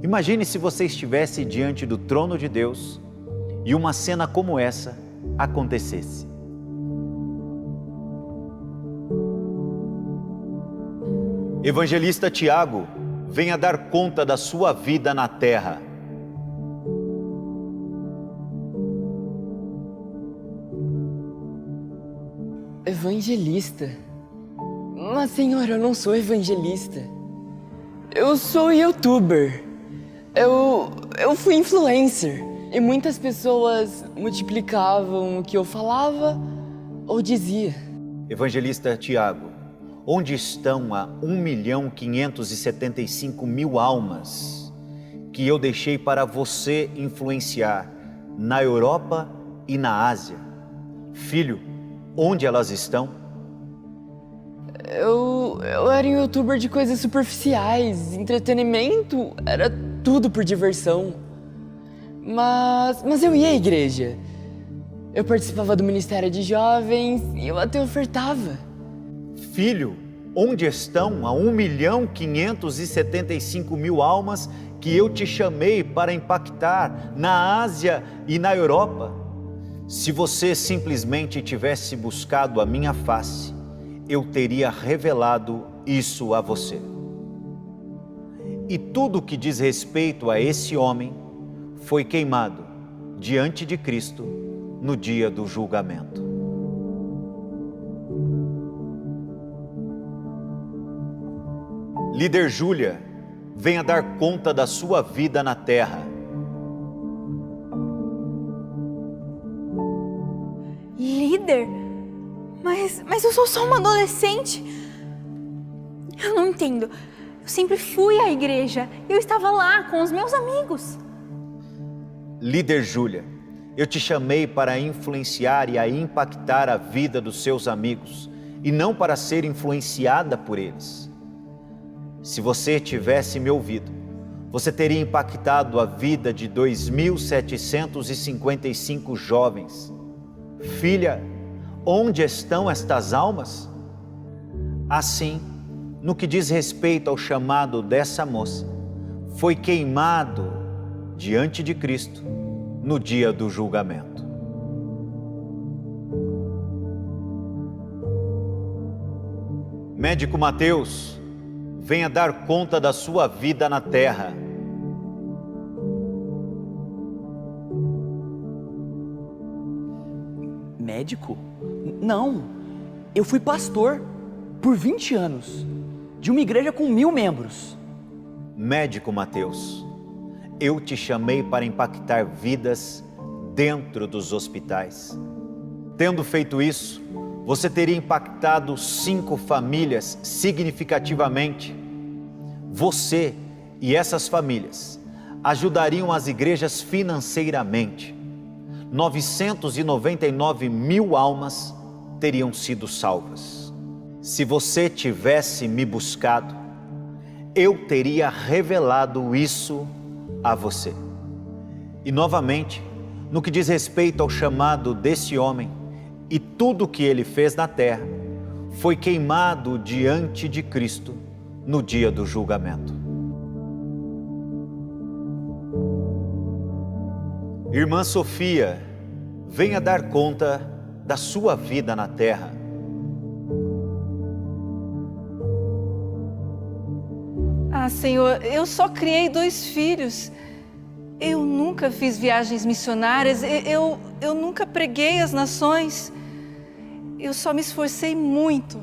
Imagine se você estivesse diante do trono de Deus e uma cena como essa acontecesse. Evangelista Tiago, venha dar conta da sua vida na terra. Evangelista? Mas, senhor, eu não sou evangelista. Eu sou youtuber. Eu fui influencer. E muitas pessoas multiplicavam o que eu falava ou dizia. Evangelista Tiago, onde estão a 1.575.000 almas que eu deixei para você influenciar na Europa e na Ásia? Filho, onde elas estão? Eu era um youtuber de coisas superficiais, entretenimento, era tudo por diversão. Mas eu ia à igreja. Eu participava do Ministério de Jovens e eu até ofertava. Filho, onde estão a 1.575.000 almas que eu te chamei para impactar na Ásia e na Europa? Se você simplesmente tivesse buscado a minha face, eu teria revelado isso a você. E tudo que diz respeito a esse homem foi queimado diante de Cristo no dia do julgamento. Líder Júlia, venha dar conta da sua vida na terra. Líder? Mas eu sou só uma adolescente. Eu não entendo. Eu sempre fui à igreja. Eu estava lá com os meus amigos. Líder Júlia, eu te chamei para influenciar e a impactar a vida dos seus amigos, e não para ser influenciada por eles. Se você tivesse me ouvido, você teria impactado a vida de 2.755 jovens. Filha, onde estão estas almas? Assim, no que diz respeito ao chamado dessa moça, foi queimado diante de Cristo no dia do julgamento. Médico Mateus, venha dar conta da sua vida na terra. Médico? Não, eu fui pastor por 20 anos, de uma igreja com 1000 membros. Médico Mateus, eu te chamei para impactar vidas dentro dos hospitais. Tendo feito isso, você teria impactado 5 famílias significativamente. Você e essas famílias ajudariam as igrejas financeiramente. 999 mil almas teriam sido salvas. Se você tivesse me buscado, eu teria revelado isso a você. E novamente, no que diz respeito ao chamado desse homem e tudo o que ele fez na terra, foi queimado diante de Cristo no dia do julgamento. Irmã Sofia, venha dar conta da sua vida na terra. Ah, Senhor, eu só criei 2 filhos. Eu nunca fiz viagens missionárias, eu nunca preguei às nações. Eu só me esforcei muito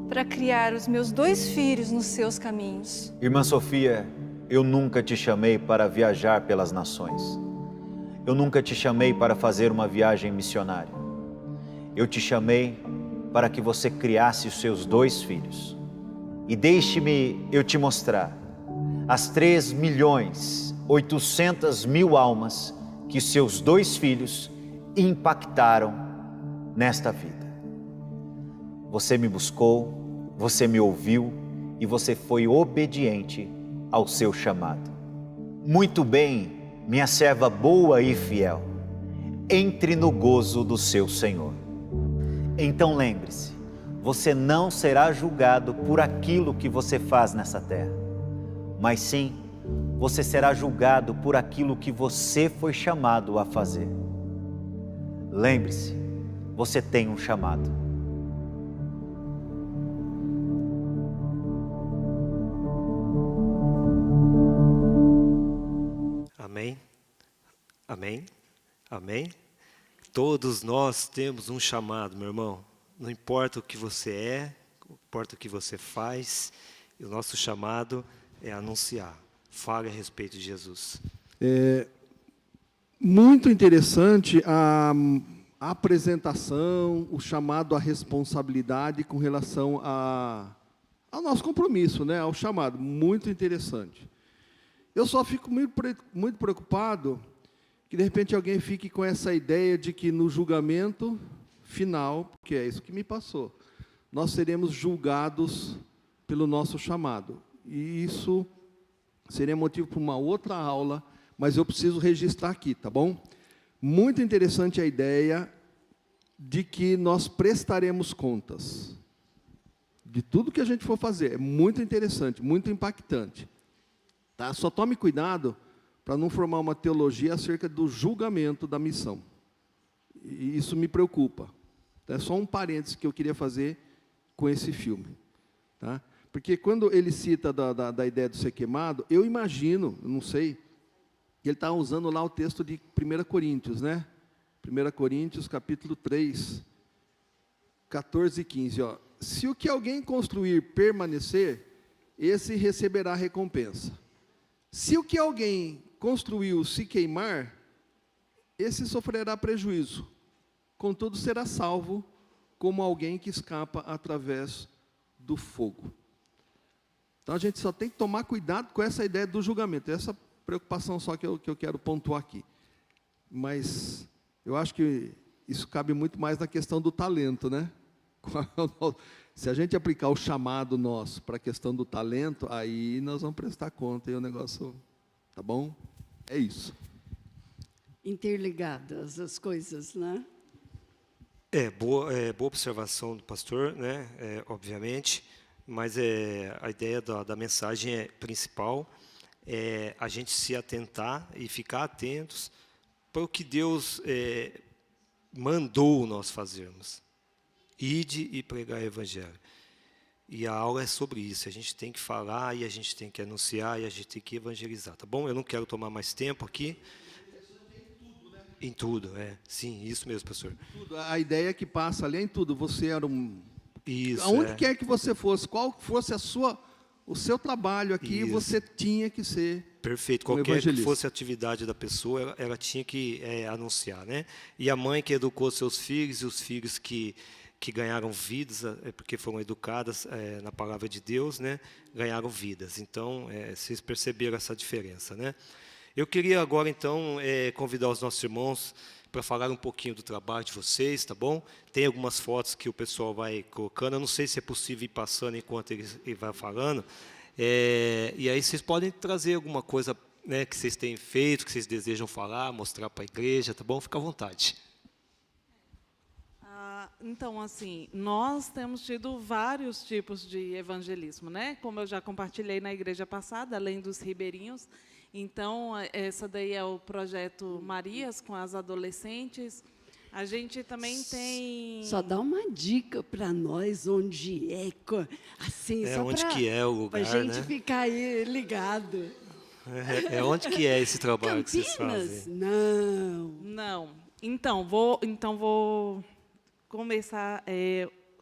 para criar os meus 2 filhos nos seus caminhos. Irmã Sofia, eu nunca te chamei para viajar pelas nações. Eu nunca te chamei para fazer uma viagem missionária. Eu te chamei para que você criasse os seus 2 filhos. E deixe-me eu te mostrar as 3.800.000 almas que seus 2 filhos impactaram nesta vida. Você me buscou, você me ouviu e você foi obediente ao seu chamado. Muito bem, minha serva boa e fiel, entre no gozo do seu Senhor. Então lembre-se, você não será julgado por aquilo que você faz nessa terra, mas sim, você será julgado por aquilo que você foi chamado a fazer. Lembre-se, você tem um chamado. Amém? Amém? Amém? Todos nós temos um chamado, meu irmão. Não importa o que você é, não importa o que você faz, o nosso chamado é anunciar. Fale a respeito de Jesus. É muito interessante a apresentação, o chamado à responsabilidade com relação ao nosso compromisso, né, ao chamado. Muito interessante. Eu só fico muito preocupado que, de repente, alguém fique com essa ideia de que no julgamento final, que é isso que me passou, nós seremos julgados pelo nosso chamado. E isso seria motivo para uma outra aula, mas eu preciso registrar aqui, tá bom? Muito interessante a ideia de que nós prestaremos contas de tudo que a gente for fazer. É muito interessante, muito impactante. Tá? Só tome cuidado para não formar uma teologia acerca do julgamento da missão. E isso me preocupa. É só um parênteses que eu queria fazer com esse filme. Tá? Porque quando ele cita da ideia de ser queimado, eu imagino, não sei, que ele está usando lá o texto de 1 Coríntios, né? 1 Coríntios, capítulo 3, 14 e 15. Ó. Se o que alguém construir permanecer, esse receberá recompensa. Se o que alguém construiu se queimar, esse sofrerá prejuízo. Contudo, será salvo como alguém que escapa através do fogo. Então, a gente só tem que tomar cuidado com essa ideia do julgamento. Essa preocupação só que eu quero pontuar aqui. Mas eu acho que isso cabe muito mais na questão do talento, né? Se a gente aplicar o chamado nosso para a questão do talento, aí nós vamos prestar conta e o negócio, tá bom? É isso. Interligadas as coisas, né? Boa observação do pastor, né? Obviamente, mas a ideia da mensagem principal é a gente se atentar e ficar atentos para o que Deus mandou nós fazermos. Ide e pregar o evangelho. E a aula é sobre isso. A gente tem que falar e a gente tem que anunciar e a gente tem que evangelizar, tá bom? Eu não quero tomar mais tempo aqui. Em tudo, sim, isso mesmo, pastor. Tudo. A ideia que passa ali é em tudo. Você era Isso, aonde quer que você fosse, qual fosse o seu trabalho aqui, isso. Você tinha que ser perfeito. Qualquer que fosse a atividade da pessoa, ela tinha que anunciar, né? E a mãe que educou seus filhos, e os filhos que que ganharam vidas, porque foram educadas na palavra de Deus, né? Ganharam vidas. Então, vocês perceberam essa diferença, né? Eu queria agora, então, convidar os nossos irmãos para falar um pouquinho do trabalho de vocês, tá bom? Tem algumas fotos que o pessoal vai colocando, eu não sei se é possível ir passando enquanto ele vai falando, e aí vocês podem trazer alguma coisa, né, que vocês têm feito, que vocês desejam falar, mostrar para a igreja, tá bom? Fica à vontade. Então, assim, nós temos tido vários tipos de evangelismo, né? Como eu já compartilhei na igreja passada, além dos ribeirinhos. Então, essa daí é o projeto Marias, com as adolescentes. A gente também tem... Só dá uma dica para nós onde é, assim, só onde que é o lugar, para a gente né? ficar aí ligado. Onde que é esse trabalho Campinas? que vocês fazem? Não. Então vou começar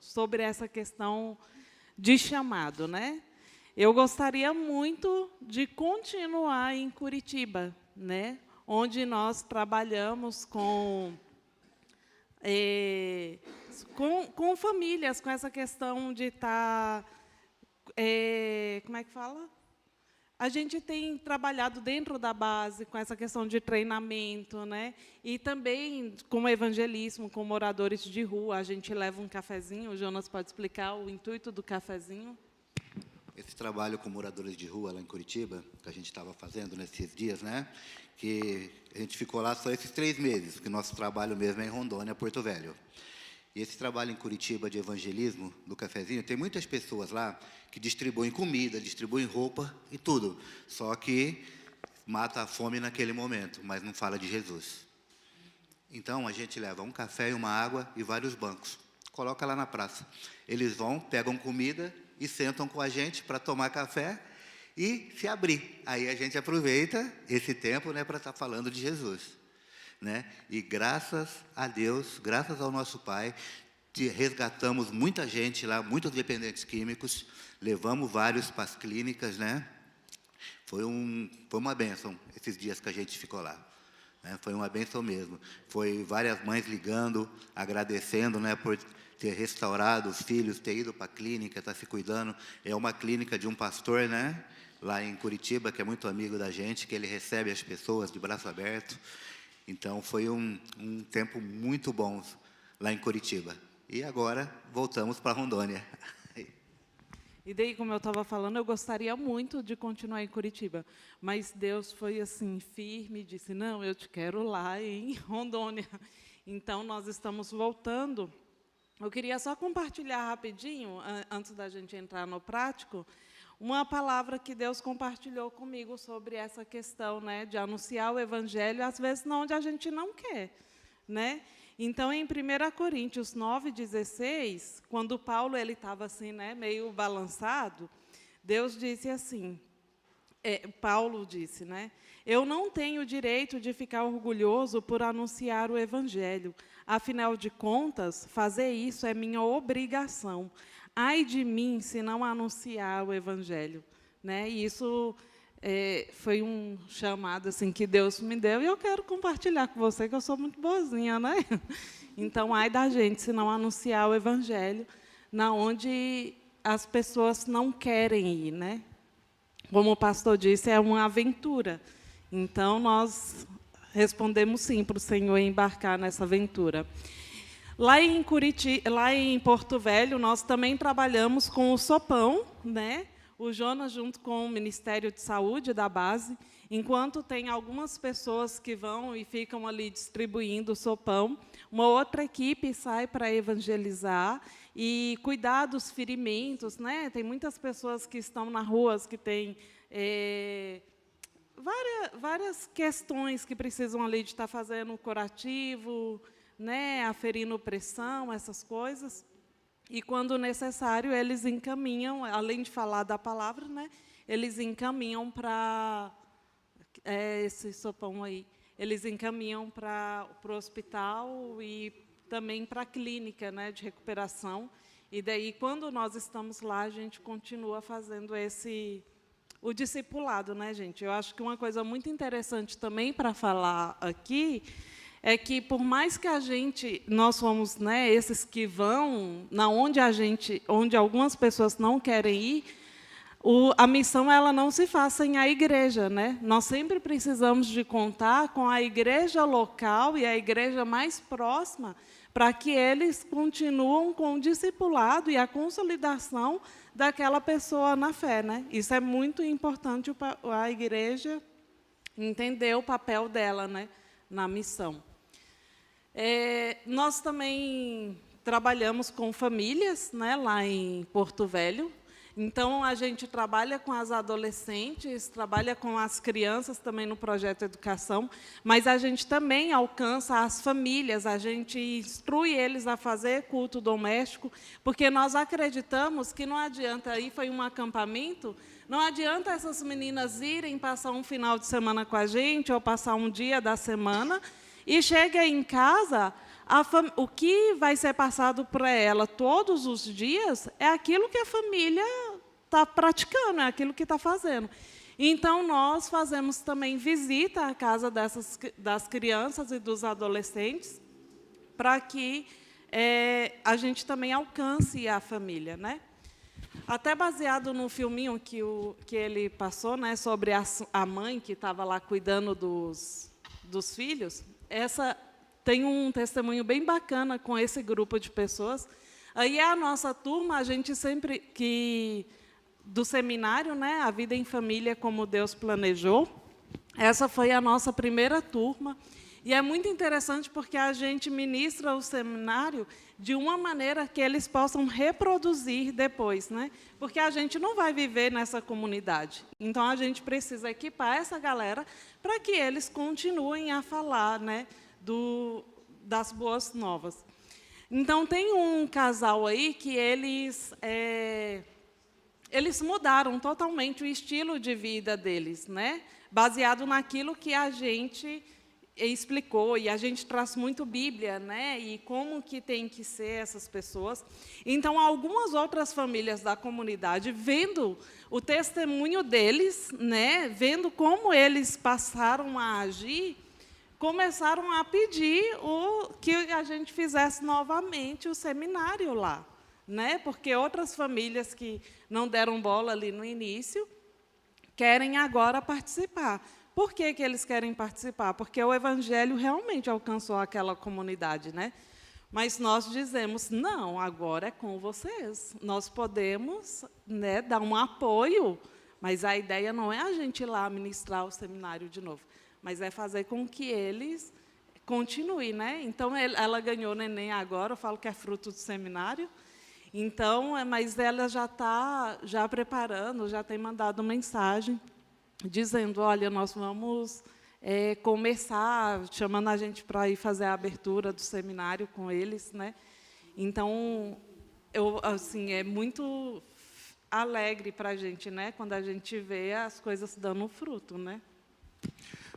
sobre essa questão de chamado, né? Eu gostaria muito de continuar em Curitiba, né? Onde nós trabalhamos com famílias, com essa questão de estar... como é que fala? A gente tem trabalhado dentro da base com essa questão de treinamento, né? E também com evangelismo, com moradores de rua. A gente leva um cafezinho, o Jonas pode explicar o intuito do cafezinho? Esse trabalho com moradores de rua lá em Curitiba, que a gente estava fazendo nesses dias, né? Que a gente ficou lá só esses 3 meses, porque nosso trabalho mesmo é em Rondônia, Porto Velho. E esse trabalho em Curitiba de evangelismo, do cafezinho, tem muitas pessoas lá que distribuem comida, distribuem roupa e tudo. Só que mata a fome naquele momento, mas não fala de Jesus. Então, a gente leva um café e uma água e vários bancos. Coloca lá na praça. Eles vão, pegam comida e sentam com a gente para tomar café e se abrir. Aí a gente aproveita esse tempo, né, para estar falando de Jesus. Né? E graças a Deus, graças ao nosso Pai, resgatamos muita gente lá, muitos dependentes químicos, levamos vários para as clínicas, né? Foi uma bênção esses dias que a gente ficou lá, né? Foi uma bênção mesmo. Foi várias mães ligando, agradecendo, né, por ter restaurado os filhos, ter ido para a clínica, estar se cuidando. É uma clínica de um pastor, né, lá em Curitiba, que é muito amigo da gente, que ele recebe as pessoas de braço aberto. Então, foi um tempo muito bom lá em Curitiba. E agora, voltamos para Rondônia. E daí, como eu estava falando, eu gostaria muito de continuar em Curitiba. Mas Deus foi assim, firme, e disse, não, eu te quero lá em Rondônia. Então, nós estamos voltando. Eu queria só compartilhar rapidinho, antes da gente entrar no prático, uma palavra que Deus compartilhou comigo sobre essa questão, né, de anunciar o evangelho, às vezes, não onde a gente não quer, né? Então, em 1 Coríntios 9:16, quando Paulo estava assim, né, meio balançado, Deus disse assim, Paulo disse, né, eu não tenho direito de ficar orgulhoso por anunciar o evangelho. Afinal de contas, fazer isso é minha obrigação. Ai de mim se não anunciar o evangelho, né? E isso foi um chamado assim que Deus me deu e eu quero compartilhar com você que eu sou muito boazinha, né? Então, ai da gente se não anunciar o evangelho na onde as pessoas não querem ir, né? Como o pastor disse, é uma aventura. Então, nós respondemos sim para o Senhor embarcar nessa aventura. Lá em Porto Velho, nós também trabalhamos com o sopão, né? O Jonas, junto com o Ministério de Saúde da base, enquanto tem algumas pessoas que vão e ficam ali distribuindo o sopão, uma outra equipe sai para evangelizar e cuidar dos ferimentos, né? Tem muitas pessoas que estão nas ruas que têm várias questões que precisam ali de estar fazendo curativo, né, aferindo pressão, essas coisas. E, quando necessário, eles encaminham, além de falar da palavra, né, eles encaminham para esse sopão aí. Eles encaminham para o hospital e também para a clínica, né, de recuperação. E daí, quando nós estamos lá, a gente continua fazendo o discipulado, né, gente? Eu acho que uma coisa muito interessante também para falar aqui é que, por mais que nós somos, né, esses que vão, onde algumas pessoas não querem ir, a missão ela não se faz sem a igreja, né? Nós sempre precisamos de contar com a igreja local e a igreja mais próxima para que eles continuem com o discipulado e a consolidação daquela pessoa na fé, né? Isso é muito importante a igreja entender o papel dela, né, na missão. Nós também trabalhamos com famílias, né, lá em Porto Velho. Então, a gente trabalha com as adolescentes, trabalha com as crianças também no projeto Educação, mas a gente também alcança as famílias, a gente instrui eles a fazer culto doméstico, porque nós acreditamos que não adianta, aí foi um acampamento, não adianta essas meninas irem passar um final de semana com a gente, ou passar um dia da semana, e chega em casa, o que vai ser passado para ela todos os dias é aquilo que a família está praticando, é aquilo que está fazendo. Então, nós fazemos também visita à casa das crianças e dos adolescentes, para que a gente também alcance a família, né? Até baseado no filminho que ele passou, né, sobre a mãe que estava lá cuidando dos filhos, tem um testemunho bem bacana com esse grupo de pessoas. Aí a nossa turma, a gente sempre do seminário, né, A Vida em Família como Deus Planejou. Essa foi a nossa primeira turma. E é muito interessante porque a gente ministra o seminário de uma maneira que eles possam reproduzir depois, né? Porque a gente não vai viver nessa comunidade. Então, a gente precisa equipar essa galera para que eles continuem a falar, né, das boas novas. Então, tem um casal aí que eles mudaram totalmente o estilo de vida deles, né? Baseado naquilo que a gente explicou, e a gente traz muito Bíblia, né? E como que tem que ser essas pessoas. Então, algumas outras famílias da comunidade, vendo o testemunho deles, né? Vendo como eles passaram a agir, começaram a pedir que a gente fizesse novamente o seminário lá, né? Porque outras famílias que não deram bola ali no início querem agora participar. Por que eles querem participar? Porque o Evangelho realmente alcançou aquela comunidade, né? Mas nós dizemos, não, agora é com vocês. Nós podemos, né, dar um apoio, mas a ideia não é a gente ir lá ministrar o seminário de novo, mas é fazer com que eles continuem, né? Então, ela ganhou neném agora, eu falo que é fruto do seminário. Então, mas ela já está preparando, já tem mandado mensagem, dizendo, olha, nós vamos começar, chamando a gente para ir fazer a abertura do seminário com eles, né? Então, assim, é muito alegre para a gente, né? Quando a gente vê as coisas dando fruto, né?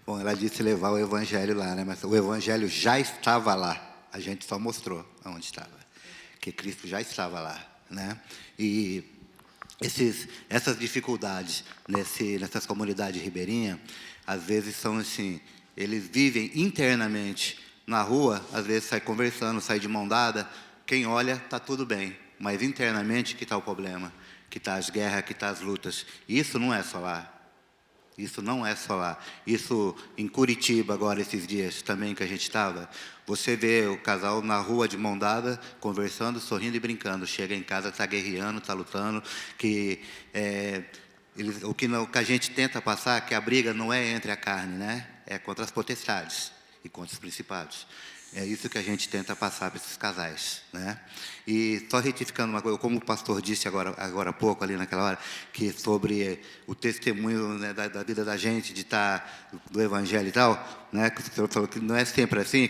Bom, ela disse levar o Evangelho lá, né? Mas o Evangelho já estava lá. A gente só mostrou onde estava. Que Cristo já estava lá, né? E essas dificuldades nessas comunidades ribeirinhas, às vezes são assim, eles vivem internamente na rua, às vezes sai conversando, sai de mão dada, quem olha está tudo bem, mas internamente que está o problema, que está as guerras, que está as lutas. E isso não é só lá. Isso não é só lá. Isso em Curitiba, agora, esses dias também que a gente estava, você vê o casal na rua de mão dada, conversando, sorrindo e brincando. Chega em casa, está guerreando, está lutando. O que a gente tenta passar é que a briga não é entre a carne, né? É contra as potestades e contra os principados. É isso que a gente tenta passar para esses casais, né? E só retificando uma coisa, como o pastor disse agora há pouco, ali naquela hora, que sobre o testemunho, né, da vida da gente, de estar do Evangelho e tal, né? Que o senhor falou que não é sempre assim,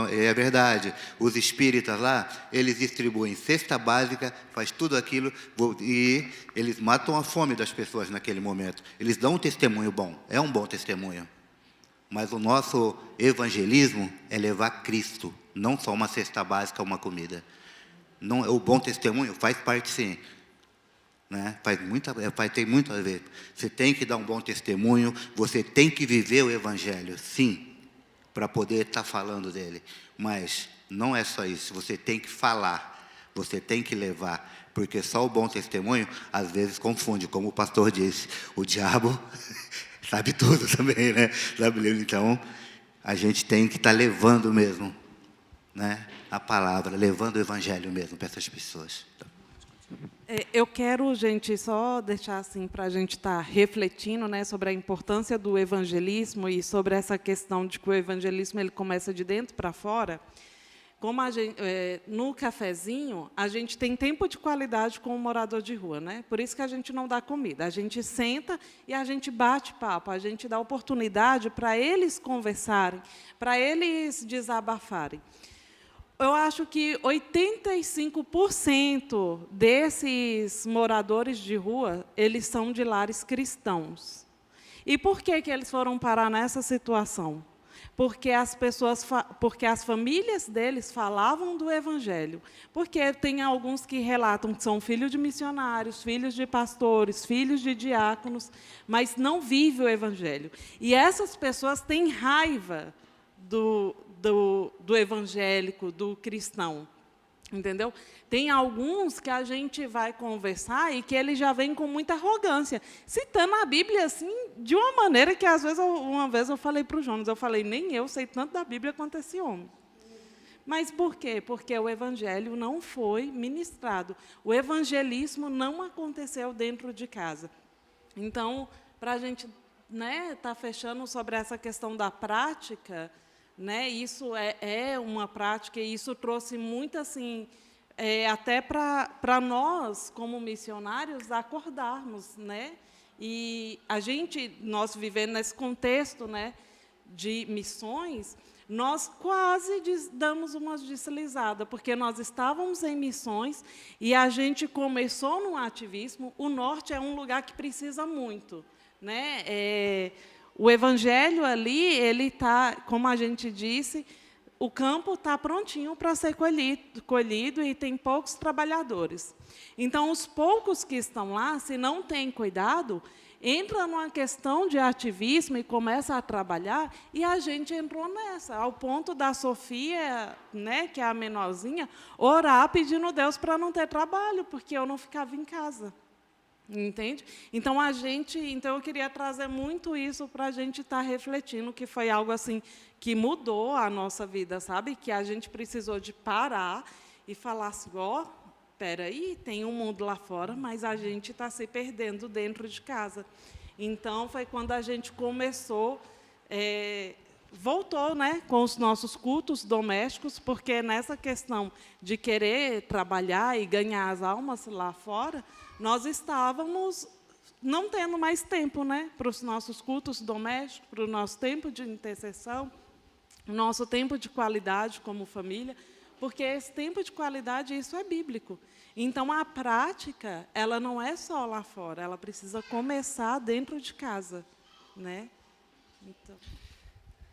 é verdade. Os espíritas lá, eles distribuem cesta básica, faz tudo aquilo, e eles matam a fome das pessoas naquele momento. Eles dão um testemunho bom, é um bom testemunho. Mas o nosso evangelismo é levar Cristo, não só uma cesta básica, uma comida. Não, o bom testemunho faz parte, sim. Né? Tem muito a ver. Você tem que dar um bom testemunho, você tem que viver o Evangelho, sim. para poder estar falando dele. Mas não é só isso, você tem que falar, você tem que levar, porque só o bom testemunho, às vezes, confunde, como o pastor disse, o diabo sabe tudo também, né? Então, a gente tem que estar levando mesmo, né, a palavra, levando o evangelho mesmo para essas pessoas. Eu quero, gente, só deixar assim para a gente estar refletindo, né, sobre a importância do evangelismo e sobre essa questão de que o evangelismo ele começa de dentro para fora. Como a gente, no cafezinho, a gente tem tempo de qualidade com o morador de rua, né? Por isso que a gente não dá comida. A gente senta e a gente bate papo, a gente dá oportunidade para eles conversarem, para eles desabafarem. Eu acho que 85% desses moradores de rua, eles são de lares cristãos. E por que que eles foram parar nessa situação? Porque as famílias deles falavam do evangelho. Porque tem alguns que relatam que são filhos de missionários, filhos de pastores, filhos de diáconos, mas não vivem o evangelho. E essas pessoas têm raiva do evangélico, do cristão. Entendeu? Tem alguns que a gente vai conversar e que ele já vem com muita arrogância, citando a Bíblia assim, de uma maneira que, às vezes, uma vez eu falei para o Jonas, eu falei, nem eu sei tanto da Bíblia quanto esse homem. Mas por quê? Porque o evangelho não foi ministrado. O evangelismo não aconteceu dentro de casa. Então, para a gente, né, tá fechando sobre essa questão da prática, né, isso é uma prática, e isso trouxe muito, assim, até para nós, como missionários, acordarmos, né? E nós vivendo nesse contexto, né, de missões, nós quase damos uma deslizada, porque nós estávamos em missões e a gente começou no ativismo. O norte é um lugar que precisa muito, né? O evangelho ali, ele está, como a gente disse, o campo está prontinho para ser colhido e tem poucos trabalhadores. Então, os poucos que estão lá, se não têm cuidado, entra numa questão de ativismo e começa a trabalhar, e a gente entrou nessa, ao ponto da Sofia, né, que é a menorzinha, orar pedindo a Deus para não ter trabalho, porque eu não ficava em casa. Entende? Então, eu queria trazer muito isso para a gente estar refletindo, que foi algo assim que mudou a nossa vida, sabe? Que a gente precisou de parar e falar assim, espera aí, tem um mundo lá fora, mas a gente está se perdendo dentro de casa. Então, foi quando a gente começou, voltou, né, com os nossos cultos domésticos, porque nessa questão de querer trabalhar e ganhar as almas lá fora, nós estávamos não tendo mais tempo, né, para os nossos cultos domésticos, para o nosso tempo de intercessão, nosso tempo de qualidade como família, porque esse tempo de qualidade, isso é bíblico. Então, a prática, ela não é só lá fora, ela precisa começar dentro de casa, né? Então...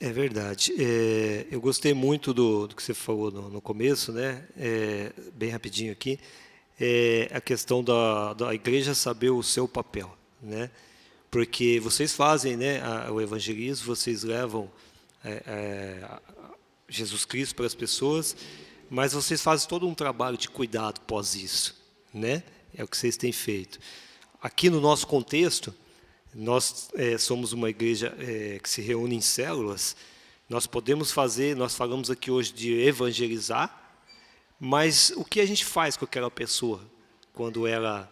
É verdade. Eu gostei muito do que você falou no começo, né? Bem rapidinho aqui. A questão da igreja saber o seu papel, né? Porque vocês fazem, né, o evangelismo, vocês levam Jesus Cristo para as pessoas, mas vocês fazem todo um trabalho de cuidado pós isso, né? É o que vocês têm feito. Aqui no nosso contexto, nós somos uma igreja que se reúne em células. Nós podemos fazer, nós falamos aqui hoje de evangelizar, mas o que a gente faz com aquela pessoa quando ela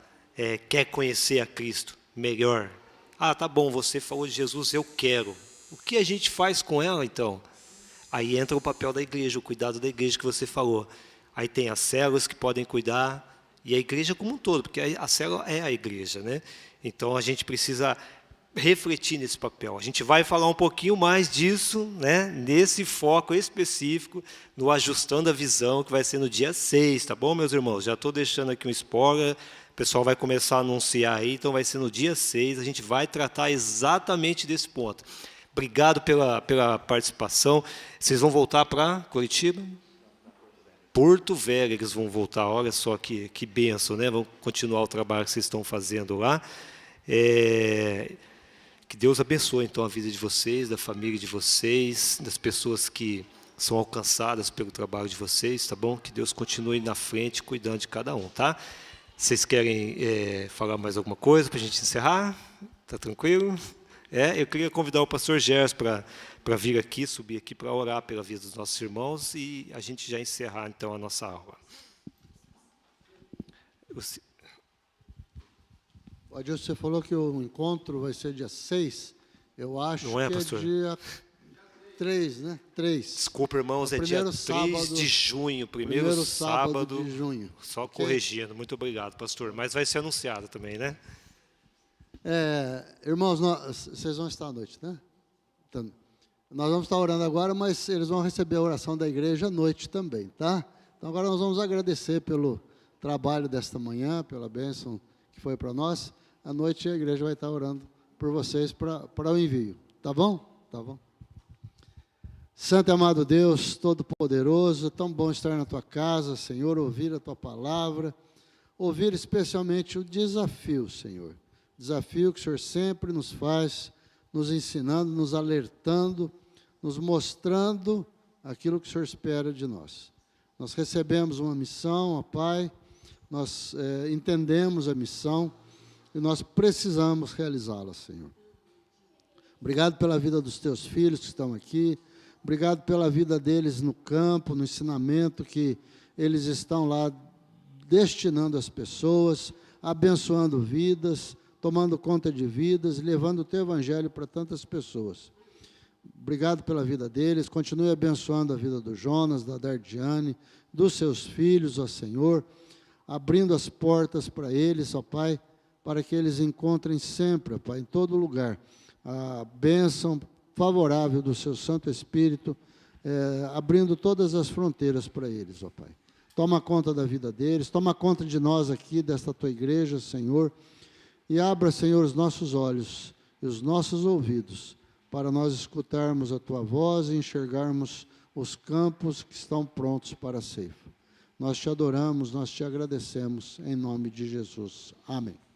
quer conhecer a Cristo melhor? Ah, tá bom, você falou de Jesus, eu quero. O que a gente faz com ela, então? Aí entra o papel da igreja, o cuidado da igreja que você falou. Aí tem as células que podem cuidar, e a igreja como um todo, porque a célula é a igreja, né? Então, a gente precisa refletir nesse papel. A gente vai falar um pouquinho mais disso, né, nesse foco específico, no Ajustando a Visão, que vai ser no dia 6, tá bom, meus irmãos? Já estou deixando aqui um spoiler, o pessoal vai começar a anunciar aí, então vai ser no dia 6, a gente vai tratar exatamente desse ponto. Obrigado pela participação. Vocês vão voltar para Curitiba? Porto Velho, eles vão voltar, olha só que bênção, né? Vão continuar o trabalho que vocês estão fazendo lá. Que Deus abençoe, então, a vida de vocês, da família de vocês, das pessoas que são alcançadas pelo trabalho de vocês, tá bom? Que Deus continue na frente, cuidando de cada um, tá? Vocês querem falar mais alguma coisa para a gente encerrar? Tá tranquilo? Eu queria convidar o pastor Gerson para vir aqui, subir aqui para orar pela vida dos nossos irmãos e a gente já encerrar, então, a nossa aula. Adilson, você falou que o encontro vai ser dia 6. Eu acho que pastor? É dia 3, né? 3. Desculpa, irmãos, é dia 3 de junho, primeiro sábado de junho. Só corrigindo. Muito obrigado, pastor. Mas vai ser anunciado também, né? Irmãos, vocês vão estar à noite, né? Então, nós vamos estar orando agora, mas eles vão receber a oração da igreja à noite também, tá? Então agora nós vamos agradecer pelo trabalho desta manhã, pela bênção que foi para nós. À noite a igreja vai estar orando por vocês para o envio. Tá bom? Tá bom. Santo e amado Deus, Todo-Poderoso, é tão bom estar na Tua casa, Senhor, ouvir a Tua palavra, ouvir especialmente o desafio, Senhor. Desafio que o Senhor sempre nos faz, nos ensinando, nos alertando, nos mostrando aquilo que o Senhor espera de nós. Nós recebemos uma missão, ó Pai, nós entendemos a missão e nós precisamos realizá-la, Senhor. Obrigado pela vida dos Teus filhos que estão aqui. Obrigado pela vida deles no campo, no ensinamento que eles estão lá destinando às pessoas, abençoando vidas, tomando conta de vidas, levando o Teu Evangelho para tantas pessoas. Obrigado pela vida deles, continue abençoando a vida do Jonas, da Dardiane, dos seus filhos, ó Senhor, abrindo as portas para eles, ó Pai, para que eles encontrem sempre, ó Pai, em todo lugar, a bênção favorável do Seu Santo Espírito, abrindo todas as fronteiras para eles, ó Pai. Toma conta da vida deles, toma conta de nós aqui, desta Tua igreja, Senhor, e abra, Senhor, os nossos olhos e os nossos ouvidos, para nós escutarmos a Tua voz e enxergarmos os campos que estão prontos para a ceifa. Nós Te adoramos, nós Te agradecemos, em nome de Jesus. Amém.